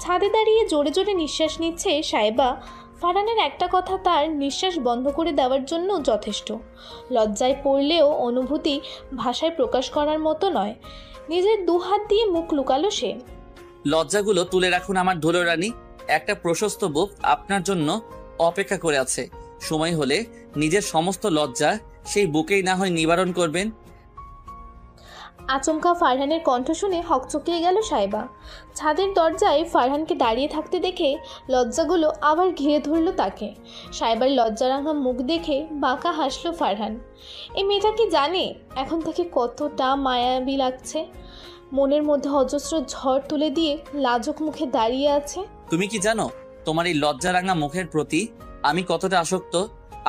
ছাদে দাঁড়িয়ে জোরে জোরে নিঃশ্বাস নিচ্ছে সাহেবা। ফারহানের একটা কথা তার নিঃশ্বাস বন্ধ করে দেওয়ার জন্য যথেষ্ট। লজ্জায় পড়লেও অনুভূতি ভাষায় প্রকাশ করার মতো নয়। নিজের দুহাত দিয়ে মুখ লুকালো সে। লজ্জাগুলো তুলে রাখুন আমার ধুলো রানী, একটা প্রশস্ত বুক আপনার জন্য অপেক্ষা করে আছে। সময় হলে নিজের সমস্ত লজ্জা সেই বুকেই না হয় নিবারণ করবেন। আচমকা ফারহানের কণ্ঠ শুনে হকচকিয়ে গেল সাহেবা। ছাদের দরজায় ফারহানকে দাঁড়িয়ে থাকতে দেখে লজ্জাগুলো আবার ঘিরে ধরল তাকে। সাহেবার লজ্জারাঙা মুখ দেখে বাঁকা হাসলো ফারহান। এই মেয়েটা কি জানে এখন থেকে কতটা মায়াবী লাগছে? মনের মধ্যে অজস্র ঝড় তুলে দিয়ে লাজুক মুখে দাঁড়িয়ে আছে। তুমি কি জানো তোমার এই লজ্জারাঙা মুখের প্রতি আমি কতটা আসক্ত?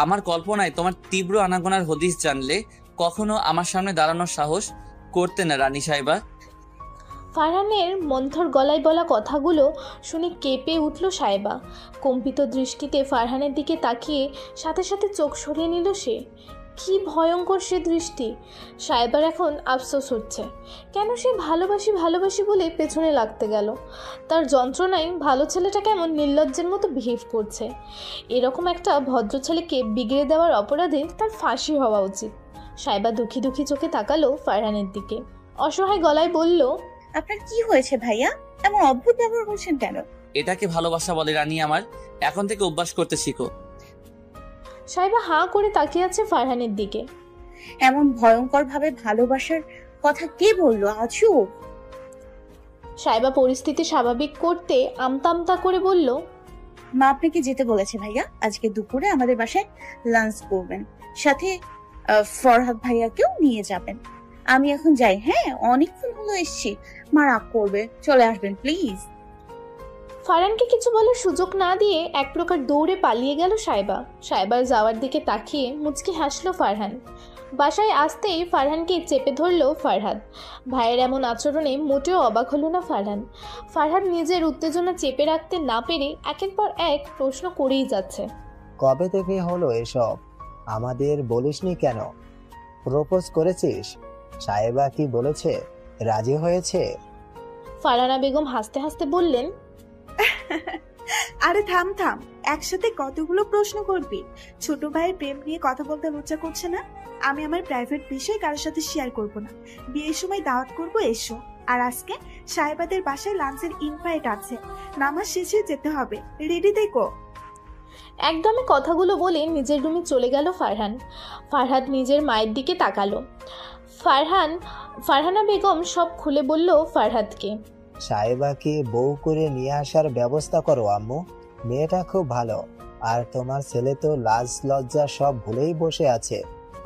আমার কল্পনায় তোমার তীব্র আনাগোনার হদিস জানলে কখনো আমার সামনে দাঁড়ানোর সাহস করতে না রানী সাহেবা। ফারহানের মন্থর গলায় বলা কথাগুলো শুনে কেঁপে উঠল সাহেবা। কম্পিত দৃষ্টিতে ফারহানের দিকে তাকিয়ে সাথে সাথে চোখ সরিয়ে নিল সে। কি ভয়ঙ্কর সে দৃষ্টি! সাহেবার এখন আফসোস হচ্ছে, কেন সে ভালোবাসি ভালোবাসি বলে পেছনে লাগতে গেল। তার যন্ত্রণায় ভালো ছেলেটা কেমন নির্লজ্জের মতো বিহেভ করছে। এরকম একটা ভদ্র ছেলেকে বিগড়ে দেওয়ার অপরাধে তার ফাঁসি হওয়া উচিত। সাহেবা দুঃখী দুঃখী চোখে তাকালো ফারহানের দিকে, অসহায় গলায় বলল, আপনার কি হয়েছে ভাইয়া? এমন অদ্ভুত ব্যবহার করছেন কেন? এটাকে ভালোবাসা বলে রানী আমার, এখন থেকে অভ্যাস করতে শিখো। সাহেবা হাঁ করে তাকিয়ে আছে ফারহানের দিকে। এমন ভয়ঙ্কর ভাবে ভালোবাসার কথা কে বললো? আজও সাহেবা পরিস্থিতি স্বাভাবিক করতে আমতা করে বলল, মা আপনাকে যেতে বলেছে ভাইয়া। আজকে দুপুরে আমাদের বাসায় লাঞ্চ করবেন, সাথে ফরহাদ ভাইয়াকেও নিয়ে যাবেন। আমি এখন যাই। হ্যাঁ, অনেকক্ষণ হলো এসছি, মা রাগ করবে, চলে আসবেন প্লিজ। ফারহানকে কিছু বলার সুযোগ না দিয়ে এক প্রকার দৌড়ে পালিয়ে গেল সাহেবা। সাহেবার যাওয়ার দিকে তাকিয়ে মুচকি হাসলো ফারহান। বাসায় আসতেই ফারহানকে চেপে ধরল ফারহাদ। ভাইয়ের এমন আচরণে মোটেও অবাক হলো না ফারহান। ফারহাদ নিজের উত্তেজনা চেপে রাখতে না পেরে একের পর এক প্রশ্ন করেই যাচ্ছে। কবে থেকে হলো এসব? আমাদের বলিসনি কেন? প্রপোজ করেছিস? সাহেবা কি বলেছে? রাজি হয়েছে? ফারহানা বেগম হাসতে হাসতে বললেন, আরে থাম থাম, একসাথে কতগুলো প্রশ্ন করবি? ছোট ভাইয়ের প্রেম নিয়ে কথা বলতে লজ্জা করছে না? আমি আমার প্রাইভেট বিষয় কারোর সাথে শেয়ার করব না। বিয়ের সময় দাওয়াত করব, এসো। আর আজকে সাহেবাদের বাসায় লাঞ্চের ইনভাইট আছে, নামাজ শেষে যেতে হবে, রেডি থেকো। একদমই কথাগুলো বলে নিজের রুমে চলে গেল ফারহান। ফারহাদ নিজের মায়ের দিকে তাকালো। ফারহানা বেগম সব খুলে বলল ফারহাদকে। সাহেবাকে বউ করে নিয়ে আসার ব্যবস্থা করো আম্মু, মেয়েটা খুব ভালো। আর তোমার ছেলে তো লাজ লজ্জা সব ভুলেই বসে আছে,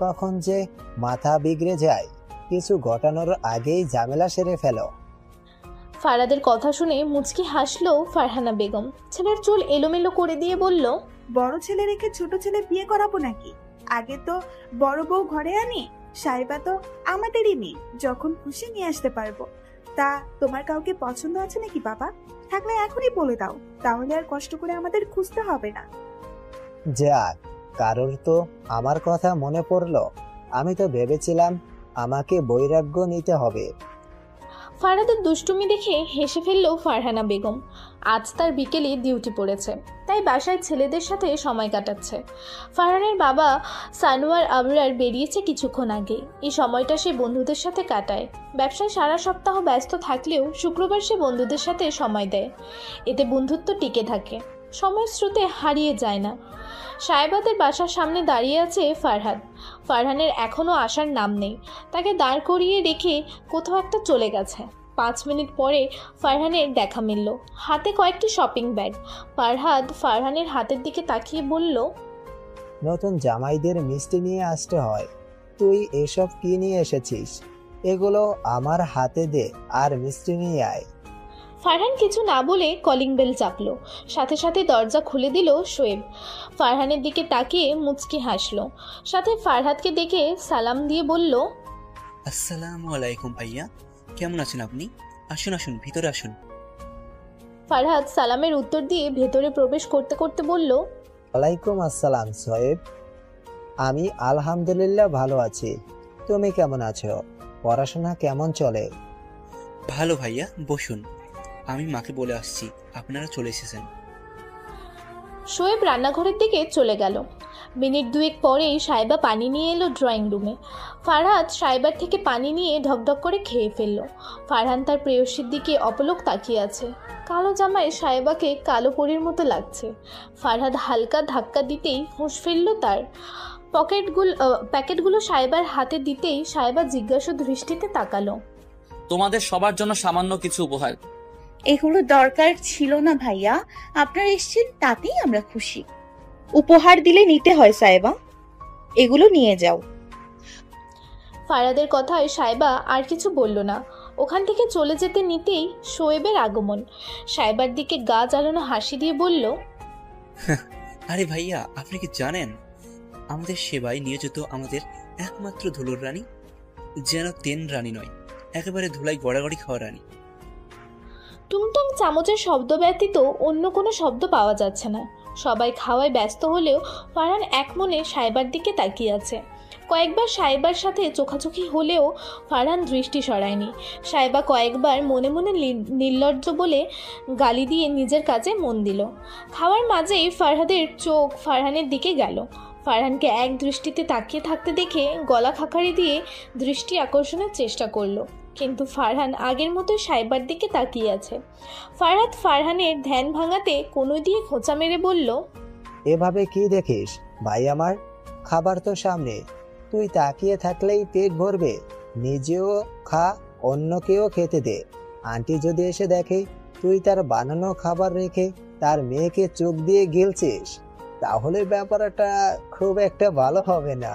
কখন যে মাথা বিগড়ে যায়। কিছু ঘটানোর আগেই ঝামেলা সেরে ফেলো। ফারহাদের কথা শুনে মুচকি হাসলো ফারহানা বেগম। ছেলের চুল এলোমেলো করে দিয়ে বলল, বড় ছেলে রেখে ছোট ছেলে বিয়ে করাবো নাকি? আগে তো বড় বউ ঘরে আনি। সাহেবা তো আমাদেরই মেয়ে, যখন খুশি নিয়ে আসতে পারবো। তা তোমার কাউকে পছন্দ আছে নাকি বাবা? থাকলে এখনই বলে দাও, তাহলে আর কষ্ট করে আমাদের খুঁজতে হবে না। যাক, কারোর তো আমার কথা মনে পড়লো। আমি তো ভেবেছিলাম আমাকে বৈরাগ্য নিতে হবে। ফারহাদের দুষ্টুমি দেখে হেসে ফেলল ফারহানা বেগম। আজ তার বিকেলে ডিউটি পড়েছে, তাই বাসায় ছেলেদের সাথে সময় কাটাচ্ছে। ফারহানের বাবা সানোয়ার আবরার বেরিয়েছে কিছুক্ষণ আগে। এই সময়টা সে বন্ধুদের সাথে কাটায়। ব্যবসায় সারা সপ্তাহ ব্যস্ত থাকলেও শুক্রবার সে বন্ধুদের সাথে সময় দেয়। এতে বন্ধুত্ব টিকে থাকে, সময়ের স্রোতে হারিয়ে যায় না। সাহেবাদের বাসার সামনে দাঁড়িয়ে আছে ফারহাদ। ফারহানের এখনও আসার নাম নেই। তাকে দাঁড় করিয়ে রেখে কোথাও একটা চলে গেছে। 5 মিনিট পরে ফারহানের দেখা মিলল, হাতে কয়েকটি শপিং ব্যাগ। ফারহানের হাতের দিকে তাকিয়ে বলল, নতুন জামাইদের মিষ্টি নিয়ে আসতে হয়, তুই এসব কি নিয়ে এসেছিস? এগুলো আমার হাতে দে আর মিষ্টি নিয়ে আয়। ফারহান কিছু না বলে কলিং বেল চাপলো। সাথে সাথে দরজা খুলে দিল শোয়েব। ফারহানের দিকে তাকিয়ে মুচকি হাসলো, সাথে ফারহাদকে দেখে সালাম দিয়ে বলল, আসসালামু আলাইকুম ভাইয়া, কেমন আছেন আপনি? আসুন আসুন, ভিতরে আসুন। ফারহাদ সালামের উত্তর দিয়ে ভেতরে প্রবেশ করতে করতে বলল, ওয়ালাইকুম আসসালাম সোয়েব। আমি আলহামদুলিল্লাহ ভালো আছি, তুমি কেমন আছো? পড়াশোনা কেমন চলে? ভালো ভাইয়া, বসুন। আমি মাকে বলে আসছি আপনারা চলে এসেছেন। শোয়েব রান্নাঘরের দিকে চলে গেল। মিনিট দুয়েক পরেই সাইবা পানি নিয়ে এলো ড্রয়িং রুমে। ফারহাদ সাইবার থেকে পানি নিয়ে ঢকঢক করে খেয়ে ফেলল। ফারহান তার প্রেয়সীর দিকে অপলক তাকিয়ে আছে। কালো জামায় সাইবাকে কালো পরীর মতো লাগছে। ফারহাদ হালকা ধাক্কা দিতেই হুঁশ ফেলল তার। প্যাকেটগুলো সাইবার হাতে দিতেই সাইবা জিজ্ঞাসা দৃষ্টিতে তাকালো। তোমাদের সবার জন্য সামান্য কিছু উপহার। এগুলো দরকার ছিল না ভাইয়া, আপনারা এসেছেন তাতেই আমরা খুশি। উপহার দিলে নিতে হয় সাইবা, এগুলো নিয়ে যাও। ফারহাদের কথায় সাইবা আর কিছু বলল না। ওখান থেকে চলে যেতে নিতেই শোয়েবের আগমন। সাইবার দিকে গা জ্বালানো হাসি দিয়ে বলল, আরে ভাইয়া, আপনি কি জানেন আমাদের সেবায় নিয়োজিত আমাদের একমাত্র ধুলোর রানী যেন তেন রানী নয়, একেবারে ধুলাই গড়াগড়ি খাওয়া রানী। টুংটাং চামচের শব্দ ব্যতীত অন্য কোনো শব্দ পাওয়া যাচ্ছে না। সবাই খাওয়ায় ব্যস্ত হলেও ফারহান একমনে সাইবার দিকে তাকিয়ে আছে। কয়েকবার সাইবার সাথে চোখাচোখি হলেও ফারহান দৃষ্টি সরায়নি। সাইবা কয়েকবার মনে মনে নির্লজ্জ বলে গালি দিয়ে নিজের কাজে মন দিল। খাওয়ার মাঝেই ফারহাদের চোখ ফারহানের দিকে গেল। ফারহানকে এক দৃষ্টিতে তাকিয়ে থাকতে দেখে গলা খাকারি দিয়ে দৃষ্টি আকর্ষণের চেষ্টা করলো, কিন্তু ফারহান আগের মতোই সাইবার দিকে তাকিয়ে আছে। ফারহাদ ফারহানের ধ্যান ভাঙাতে কোনো দিয়ে খোঁচা মেরে বলল, এভাবে কি দেখিস ভাই আমার? খাবার তো সামনে, তুই তাকিয়ে থাকলেই পেট ভরবে। নিজেও খা, অন্যকেও খেতে দে। আন্টি যদি এসে দেখে তুই তার বানানো খাবার রেখে তার মেয়েকে চোখ দিয়ে গিলছিস, তাহলে ব্যাপারটা খুব একটা ভালো হবে না।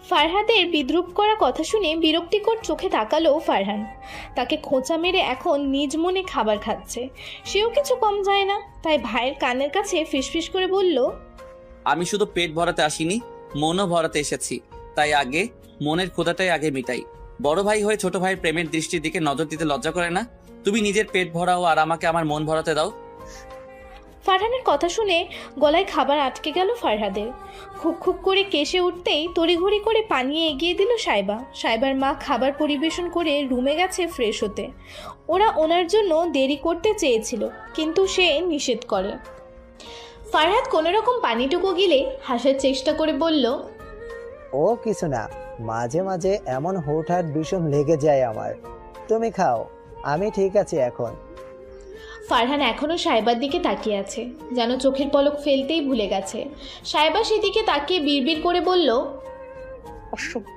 ফারহাদের বিদ্রুপ করা কথা শুনে বিরক্তিকর চোখে তাকালো ফারহান। তাকে খোঁচা মেরে এখন নিজ মনে খাবার খাচ্ছে, সেও কিছু কম যায় না। তাই ভাইয়ের কানের কাছে ফিসফিস করে বলল, আমি শুধু পেট ভরাতে আসিনি, মনও ভরাতে এসেছি। তাই আগে মনের ক্ষুধাটাই আগে মিটাই। বড় ভাই হয়ে ছোট ভাইয়ের প্রেমের দৃষ্টির দিকে নজর দিতে লজ্জা করে না? তুমি নিজের পেট ভরাও আর আমাকে আমার মন ভরাতে দাও। ফারহানের কথা শুনে গলায় খাবার আটকে গেল ফারহাদের। খুব খুব করে কেশে উঠতেই তড়িঘড়ি করে পানি এগিয়ে দিল সাইবা। সাইবার মা খাবার পরিবেশন করে রুমে গেছে ফ্রেশ হতে। ওরা ওনার জন্য দেরি করতে চেয়েছিল, কিন্তু সে নিষেধ করে। ফারহাদ কোনো রকম পানিটুকু গিলে হাসার চেষ্টা করে বলল, ও কিছু না, মাঝে মাঝে এমন হুটহাট ভীষণ লেগে যায় আমার। তুমি খাও, আমি ঠিক আছি এখন। ফারহান এখনো সাইবার দিকে তাকিয়ে আছে, যেন চোখের পলক ফেলতেই ভুলে গেছে। সাইবা সেদিকে তাকিয়ে বিড়বিড় করে বলল, অসভ্য।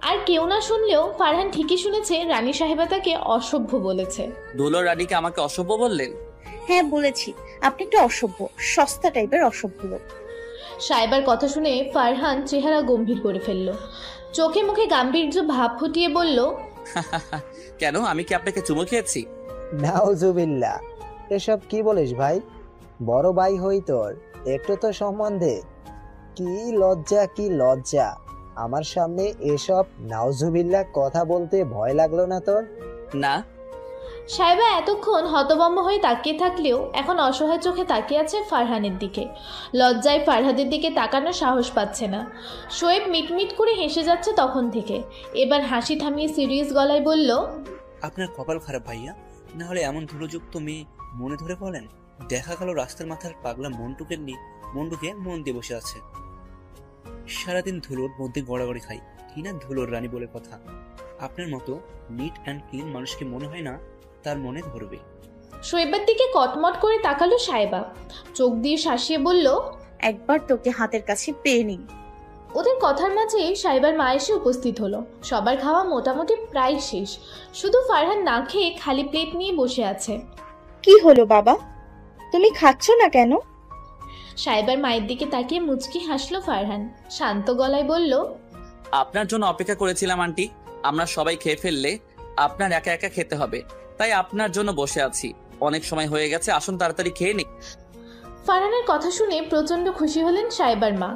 আর কেউ না শুনলেও ফারহান ঠিকই শুনেছে, রানী সাহেবা তাকে অসভ্য বলেছে। ধুলোর রানীকে আমাকে অসভ্য বললেন? হ্যাঁ বলেছি, আপনি একটা অসভ্য, সস্তা টাইপের অসভ্য লোক। সাইবার কথা শুনে ফারহান চেহারা গম্ভীর করে ফেলল। চোখে মুখে গাম্ভীর্য ভাব ফুটিয়ে বলল, কেন, আমি কি আপনাকে চুমু খেয়েছি? নাউজুবিল্লাহ, এসব কি বলিস ভাই? বড় ভাই হই তোর, একটু তো সম্মান দে। কি লজ্জা, কি লজ্জা! আমার সামনে এসব নাউজুবিল্লাহ কথা বলতে ভয় লাগলো না তোর? না। সাইবা এতক্ষণ হতভম্ব হয়ে তাকিয়ে থাকলেও এখন অসহায় চোখে তাকিয়ে আছে ফারহানের দিকে। লজ্জায় ফারহাদের দিকে তাকানোর সাহস পাচ্ছে না। শোয়েব মিটমিট করে হেসে যাচ্ছে তখন থেকে। এবার হাসি থামিয়ে সিরিয়াস গলায় বলল, আপনার কপাল খারাপ ভাইয়া, না হলে এমন ধুলোযুক্ত মেয়ে মনে ধরে বলেন। দেখা গেল রাস্তার মাথার পাগলা মন্টুকে মন দিয়ে বসে আছে। সারাদিন ধুলোর মধ্যে গড়াগড়ি খাই, কিনা ধুলোর রানী বলে কথা। আপনার মতো নিট অ্যান্ড ক্লিন মানুষকে মনে হয় না তার মনে ধরবে। শোয়েবের দিকে কটমট করে তাকালো সাইবা, চোখ দিয়ে শাসিয়ে বলল, একবার তোকে হাতের কাছে পেয়ে নি। ওদের কথার মাঝে সাইবার মা এসে উপস্থিত হলো। সবার খাওয়া মোটামুটি প্রায় শেষ, শুধু ফারহান না খেয়ে খালি প্লেট নিয়ে বসে আছে। কি হলো বাবা, তুমি খাচ্ছ না কেন? সাইবার মায়ের দিকে তাকিয়ে মুচকি হাসলো ফারহান, শান্ত গলায় বলল, আপনার জন্য অপেক্ষা করেছিলাম আন্টি। আমরা সবাই খেয়ে ফেললে আপনার একা একা খেতে হবে, তাই আপনার জন্য বসে আছি। অনেক সময় হয়ে গেছে, আসুন তাড়াতাড়ি খেয়ে নিই। ফারহানের কথা শুনে প্রচণ্ড খুশি হলেন সাইবার মা।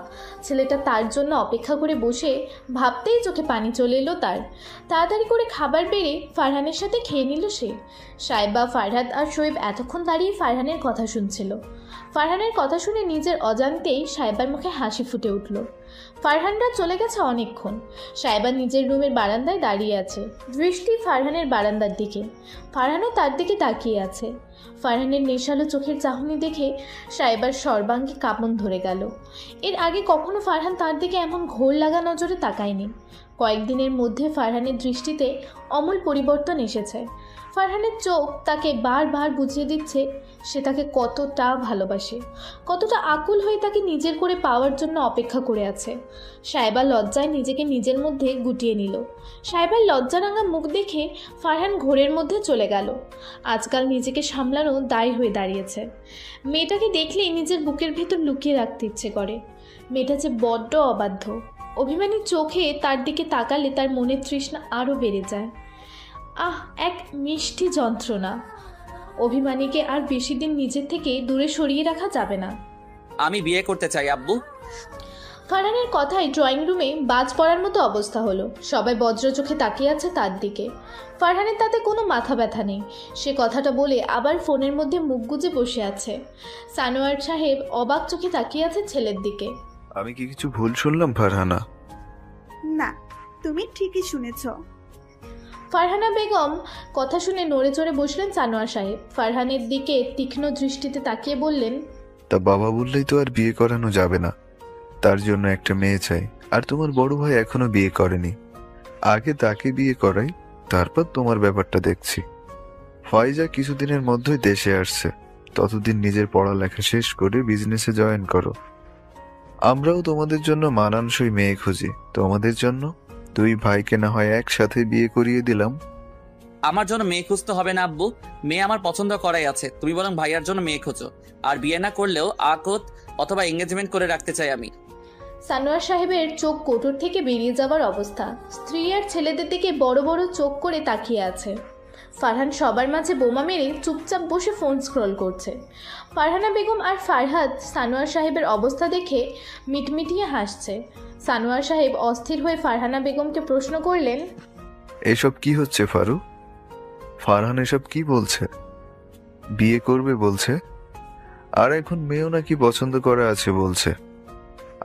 ছেলেটা তার জন্য অপেক্ষা করে বসে ভাবতেই চোখে পানি চলে এলো তার। তাড়াতাড়ি করে খাবার বেড়ে ফারহানের সাথে খেয়ে নিল সে। সাইবা, ফারহাদ আর শোয়েব এতক্ষণ দাঁড়িয়ে ফারহানের কথা শুনছিল। ফারহানের কথা শুনে নিজের অজান্তেই সাহেবার মুখে হাসি ফুটে উঠল। ফারহানরা চলে গেছে অনেকক্ষণ। সাহেবা নিজের রুমের বারান্দায় দাঁড়িয়ে আছে, দৃষ্টি ফারহানের বারান্দার দিকে। ফারহানও তার দিকে তাকিয়ে আছে। ফারহানের নেশালো চোখের চাহনি দেখে সাহেবার সর্বাঙ্গে কাঁপন ধরে গেল। এর আগে কখনো ফারহান তার দিকে এমন ঘোর লাগা নজরে তাকায়নি। কয়েকদিনের মধ্যে ফারহানের দৃষ্টিতে অমূল পরিবর্তন এসেছে। ফারহানের চোখ তাকে বারবার বুঝিয়ে দিচ্ছে সে তাকে কতটা ভালোবাসে, কতটা আকুল হয়ে তাকে নিজের করে পাওয়ার জন্য অপেক্ষা করে আছে। সাহেবা লজ্জায় নিজেকে নিজের মধ্যে গুটিয়ে নিল। সাহেবার লজ্জারাঙা মুখ দেখে ফারহান ঘোরের মধ্যে চলে গেল। আজকাল নিজেকে সামলানো দায় হয়ে দাঁড়িয়েছে। মেয়েটাকে দেখলেই নিজের বুকের ভেতর লুকিয়ে রাখতে ইচ্ছে করে। মেয়েটা যে বড্ড অবাধ্য। অভিমানী চোখে তার দিকে তাকালে তার মনের তৃষ্ণা আরও বেড়ে যায়। এক মিষ্টি যন্ত্রণা। অভিমানীকে আর বেশি দিন নিজের থেকে দূরে সরিয়ে রাখা যাবে না। আমি বিয়ে করতে চাই আব্বু। ফারহানের কথায় ড্রয়িং রুমে বাজ পড়ার মতো অবস্থা হলো। সবাই বজ্র চোখে তাকিয়ে আছে তার দিকে। ফারহানের তাতে কোনো মাথা ব্যথা নেই। সে কথাটা বলে আবার ফোনের মধ্যে মুখ গুজে বসে আছে। সানোয়ার সাহেব অবাক চোখে তাকিয়ে আছে ছেলের দিকে। আমি কি কিছু ভুল শুনলাম ফারহানা? না, তুমি ঠিকই শুনেছ। ফারহানা বেগম কথা শুনে নড়ে চড়ে বসলেন সানোয়ার সাহেব। ফারহানের দিকে তীক্ষ্ণ দৃষ্টিতে তাকিয়ে বললেন, তা বাবা বললেই তো আর বিয়ে করানো যাবে না, তার জন্য একটা মেয়ে চাই। আর তোমার বড় ভাই এখনো বিয়ে করেনি, আগে তাকে বিয়ে করাই, তারপর তোমার ব্যাপারটা দেখছি। ফাইজা কিছুদিনের মধ্যেই দেশে আসছে, ততদিন নিজের পড়ালেখা শেষ করে বিজনেসে জয়েন করো। আমরাও তোমাদের জন্য মানানসই মেয়ে খুঁজি। তোমাদের জন্য দুই ভাইকে না হয় একসাথে বিয়ে করিয়ে দিলাম। আমার জন্য মেয়ে খুঁজতে হবে না আব্বু, মেয়ে আমার পছন্দ করাই আছে। তুমি বরং ভাইয়ার জন্য মেয়ে খোঁজো। আর বিয়ে না করলেও আকত অথবা এঙ্গেজমেন্ট করে রাখতে চাই আমি। সানোয়ার সাহেবের চোখ কোটর থেকে বেরিয়ে যাওয়ার অবস্থা। স্ত্রী আর ছেলেদের দিকে বড় বড় চোখ করে তাকিয়ে আছে। ফারহান সবার মাঝে বোমা মেরে চুপচাপ বসে ফোন স্ক্রল করছে। ফারহানা বেগম আর ফারহাদ সানোয়ার সাহেবের অবস্থা দেখে মিটমিটিয়ে হাসছে। সানোয়ার সাহেব অস্থির হয়ে ফারহানা বেগমকে প্রশ্ন করলেন, এসব কি হচ্ছে ফারু? ফারহান এসব কি বলছে? বিয়ে করবে বলছে, আর এখন মেয়েও নাকি পছন্দ করা আছে বলছে।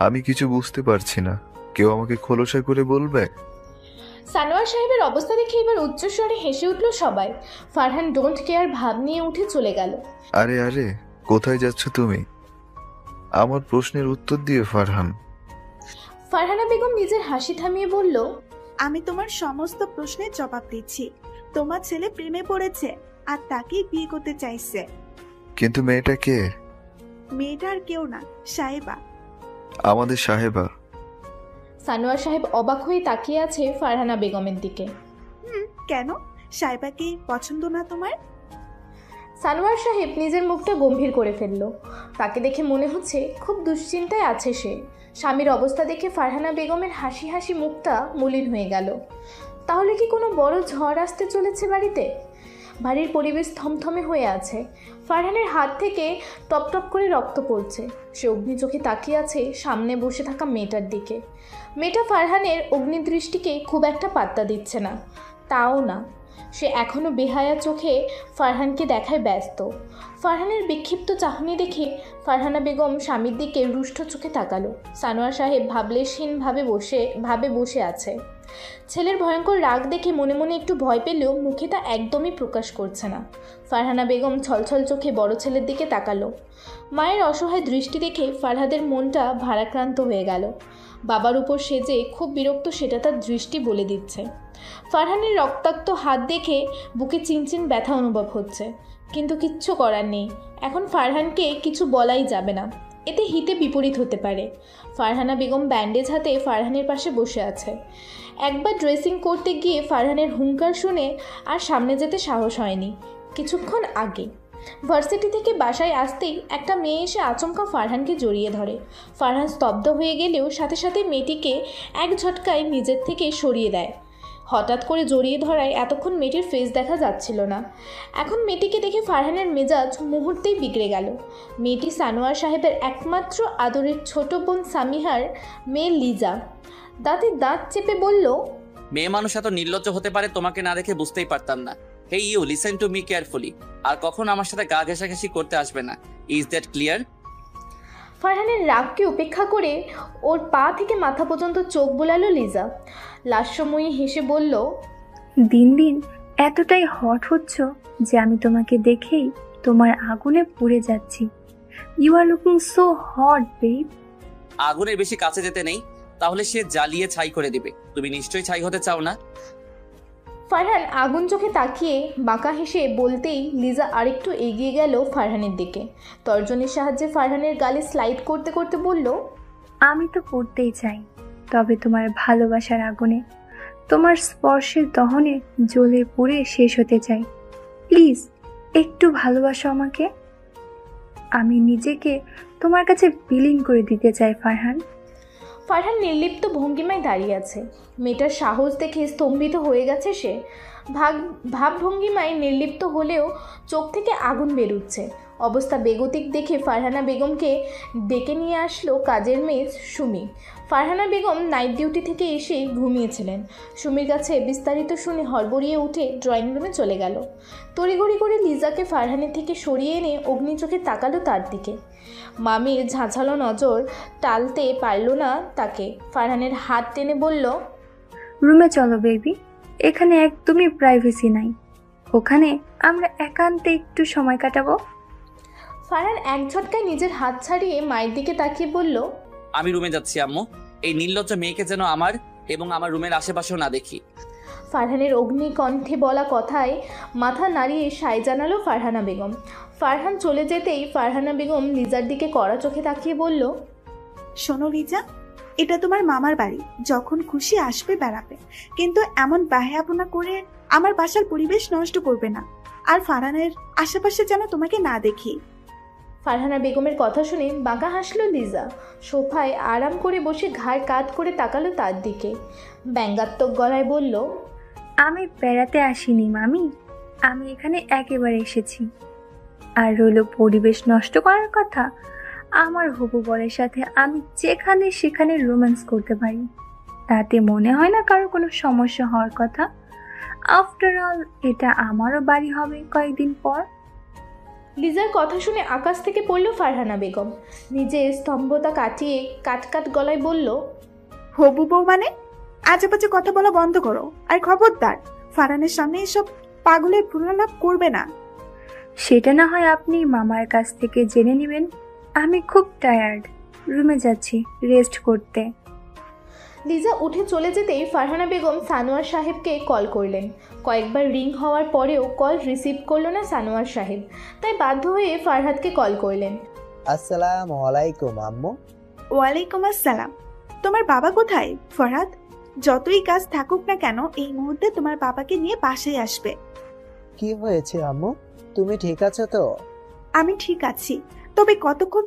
আমি কিছু বুঝতে পারছি না, কেউ আমাকে খোলসা করে বলবে। সানোয়ার সাহেবের অবস্থা দেখে এবার উচ্চস্বরে হেসে উঠল সবাই। ফারহান ডোন্ট কেয়ার ভাব নিয়ে উঠে চলে গেল। আরে আরে, কোথায় যাচ্ছ তুমি? আমার প্রশ্নের উত্তর দিয়ে ফারহান। ফারহানা বেগম নিজের হাসি থামিয়ে বলল, আমি তোমার সমস্ত প্রশ্নের জবাব দিচ্ছি। তোমার ছেলে প্রেমে পড়েছে আর তাকেই বিয়ে করতে চাইছে। কিন্তু মেয়েটা কে? মেয়েটা আর কেউ না, সাহেবা। আমাদের সাহেবা? সানোয়ার সাহেব অবাক হয়ে তাকিয়ে আছে ফারহানা বেগমের দিকে। কেন, সাহেবাকে পছন্দ না তোমার? সানোয়ার সাহেব নিজের মুখটা গম্ভীর করে ফেলল। তাকে দেখে মনে হচ্ছে খুব দুশ্চিন্তায় আছে সে। স্বামীর অবস্থা দেখে ফারহানা বেগমের হাসি হাসি মুখটা মলিন হয়ে গেল। তাহলে কি কোনো বড় ঝড় আসতে চলেছে বাড়িতে? বাড়ির পরিবেশ থমথমে হয়ে আছে। ফারহানের হাত থেকে টপ টপ করে রক্ত পড়ছে। সে অগ্নি চোখে তাকিয়ে আছে সামনে বসে থাকা মেয়েটার দিকে। মেয়েটা ফারহানের অগ্নিদৃষ্টিকে খুব একটা পাত্তা দিচ্ছে না, তাও না। সে এখনও বেহায়া চোখে ফারহানকে দেখায় ব্যস্ত। ফারহানের বিক্ষিপ্ত চাহনি দেখে ফারহানা বেগম স্বামীর দিকে রুষ্ট চোখে তাকালো। সানোয়ার সাহেব ভাবলেশহীনভাবে বসে আছে। ছেলের ভয়ঙ্কর রাগ দেখে মনে মনে একটু ভয় পেলেও মুখে তা একদমই প্রকাশ করছে না। ফারহানা বেগম ছলছল চোখে বড় ছেলের দিকে তাকালো। মায়ের অসহায় দৃষ্টি দেখে ফারহাদের মনটা ভারাক্রান্ত হয়ে গেল। বাবার উপর সে যে খুব বিরক্ত সেটা তার দৃষ্টি বলে দিচ্ছে। ফারহানের রক্তাক্ত হাত দেখে বুকে চিনচিন ব্যথা অনুভব হচ্ছে, কিন্তু কিচ্ছু করার নেই। এখন ফারহানকে কিছু বলাই যাবে না, এতে হিতে বিপরীত হতে পারে। ফারহানা বেগম ব্যান্ডেজ হাতে ফারহানের পাশে বসে আছে। একবার ড্রেসিং করতে গিয়ে ফারহানের হুঙ্কার শুনে আর সামনে যেতে সাহস হয়নি। কিছুক্ষণ আগে ভার্সিটি থেকে বাসায় আসতেই একটা মেয়ে এসে আচমকা ফারহানকে জড়িয়ে ধরে। ফারহান স্তব্ধ হয়ে গেলেও সাথে সাথে মেয়েটিকে এক ঝটকায় নিজের থেকে সরিয়ে দেয়। হঠাৎ করে জড়িয়ে ধরায় এতক্ষণ মেয়েটির ফেস দেখা যাচ্ছিল না। এখন মেয়েটিকে দেখে ফারহানের মেজাজ মুহূর্তেই বিগড়ে গেল। মেয়েটি সানোয়ার সাহেবের একমাত্র আদরের ছোট বোন সামিহার মেয়ে লিজা। দাঁতে দাঁত চেপে বলল, মেয়ে মানুষ এত নির্লজ্জ হতে পারে তোমাকে না দেখে বুঝতেই পারতাম না। Hey you, listen to me carefully. আর কখন আমার সাথে গা ঘেঁষাঘেঁষি করতে আসবে না। Is that clear? ফারহানের রাগকে উপেক্ষা করে ওর পা থেকে মাথা পর্যন্ত চোখ বোলালো লিজা। লাস্যময়ী হেসে বলল, দিন দিন এতটাই হট হচ্ছ যে আমি তোমাকে দেখেই তোমার আগুনে পুড়ে যাচ্ছি। You are looking so hot babe. আগুনের বেশি কাছে যেতে নেই, তাহলে সে জ্বালিয়ে ছাই করে দিবে। তুমি নিশ্চয়ই ছাই হতে চাও না? ফারহান আগুন চোখে তাকিয়ে বাঁকা হেসে বলতেই লিজা আরেকটু এগিয়ে গেল ফারহানের দিকে। তর্জনীর সাহায্যে ফারহানের গালে স্লাইড করতে করতে বলল, আমি তো পড়তেই চাই, তবে তোমার ভালোবাসার আগুনে, তোমার স্পর্শের দহনে জ্বলে পুড়ে শেষ হতে চাই। প্লিজ একটু ভালোবাসো আমাকে। আমি নিজেকে তোমার কাছে বিলীন করে দিতে চাই ফারহান। ফারহান নির্লিপ্ত ভঙ্গিমায় দাঁড়িয়ে আছে। মেয়েটার সাহস দেখে স্তম্ভিত হয়ে গেছে সে। ভাবভঙ্গিমায় নির্লিপ্ত হলেও চোখ থেকে আগুন বেরুচ্ছে। অবস্থা বেগতিক দেখে ফারহানা বেগমকে ডেকে নিয়ে আসলো কাজের মেয়ে সুমি। ফারহানা বেগম নাইট ডিউটি থেকে এসে ঘুমিয়েছিলেন। সুমির কাছে বিস্তারিত শুনে হড়বড়িয়ে উঠে ড্রয়িং রুমে চলে গেল। তড়িঘড়ি করে লিজাকে ফারহানের থেকে সরিয়ে এনে অগ্নি চোখে তাকালো তার দিকে। মামির ঝাঁঝালো নজর টালতে পারল না তাকে। ফারহানের হাত টেনে বলল, রুমে চলো বেবি, এখানে একদমই প্রাইভেসি নাই। ওখানে আমরা একান্তে একটু সময় কাটাবো। ফারহান এক ঝটকায় নিজের হাত ছাড়িয়ে মায়ের দিকে তাকিয়ে বলল, আমি রুমে যাচ্ছি আম্মু। এই নির্লজ্জ মেয়েকে যেন আমার এবং আমার রুমের আশেপাশেও না দেখি। ফারহানের অগ্নিকণ্ঠে বলা কথায় মাথা নাড়িয়ে সায় জানালো ফারহানা বেগম। ফারহান চলে যেতেই ফারহানা বেগম লিজার দিকে কড়া চোখে তাকিয়ে বলল, শোনো লিজা, এটা তোমার মামার বাড়ি, যখন খুশি আসবে বেড়াবে, কিন্তু এমন বাহায়াপনা করে আমার বাসার পরিবেশ নষ্ট করবে না। আর ফারহানের আশেপাশে যেন তোমাকে না দেখি। ফারহানা বেগমের কথা শুনে বাঁকা হাসলো লিজা। সোফায় আরাম করে বসে ঘাড় কাত করে তাকালো তার দিকে। ব্যঙ্গাত্মক গলায় বলল, আমি বেড়াতে আসিনি মামি, আমি এখানে একেবারে এসেছি। আর রইল পরিবেশ নষ্ট করার কথা, আমার হবু বরের সাথে আমি যেখানে সেখানে রোম্যান্স করতে পারি, তাতে মনে হয় না কারো কোনো সমস্যা হওয়ার কথা। আফটার অল এটা আমারও বাড়ি হবে কয়েকদিন পর। লিজার কথা শুনে আকাশ থেকে পড়ল ফারহানা বেগম। নিজের স্তম্ভতা কাটিয়ে কাট গলায় বলল, হবু বউ মানে? আজে বাজে কথা বলা বন্ধ করো, আর খবরদার ফারহানের সামনে এসব পাগলের প্রলাপ করবে না। সেটা না হয় আপনি মামার কাছ থেকে জেনে নেবেন। আমি খুব টায়ার্ড, রুমে যাচ্ছি রেস্ট করতে। লিজা উঠে চলে যেতেই ফারহানা বেগম সানোয়ার সাহেবকে কল করলেন। কয়েকবার রিং হওয়ার পরেও কল রিসিভ করলো না সানোয়ার সাহেব, তাই বাধ্য হয়ে ফারহাদকে কল করলেন। আসসালামু আলাইকুম আম্মু। ওয়ালাইকুম আসসালাম। তোমার বাবা কোথায় ফরহাদ? যতই কাজ থাকুক না কেন এই মুহূর্তে তোমার বাবাকে নিয়ে বাসায় আসবে। কি হয়েছে আম্মু, তুমি ঠিক আছো তো? আমি ঠিক আছি, তবে কতক্ষণ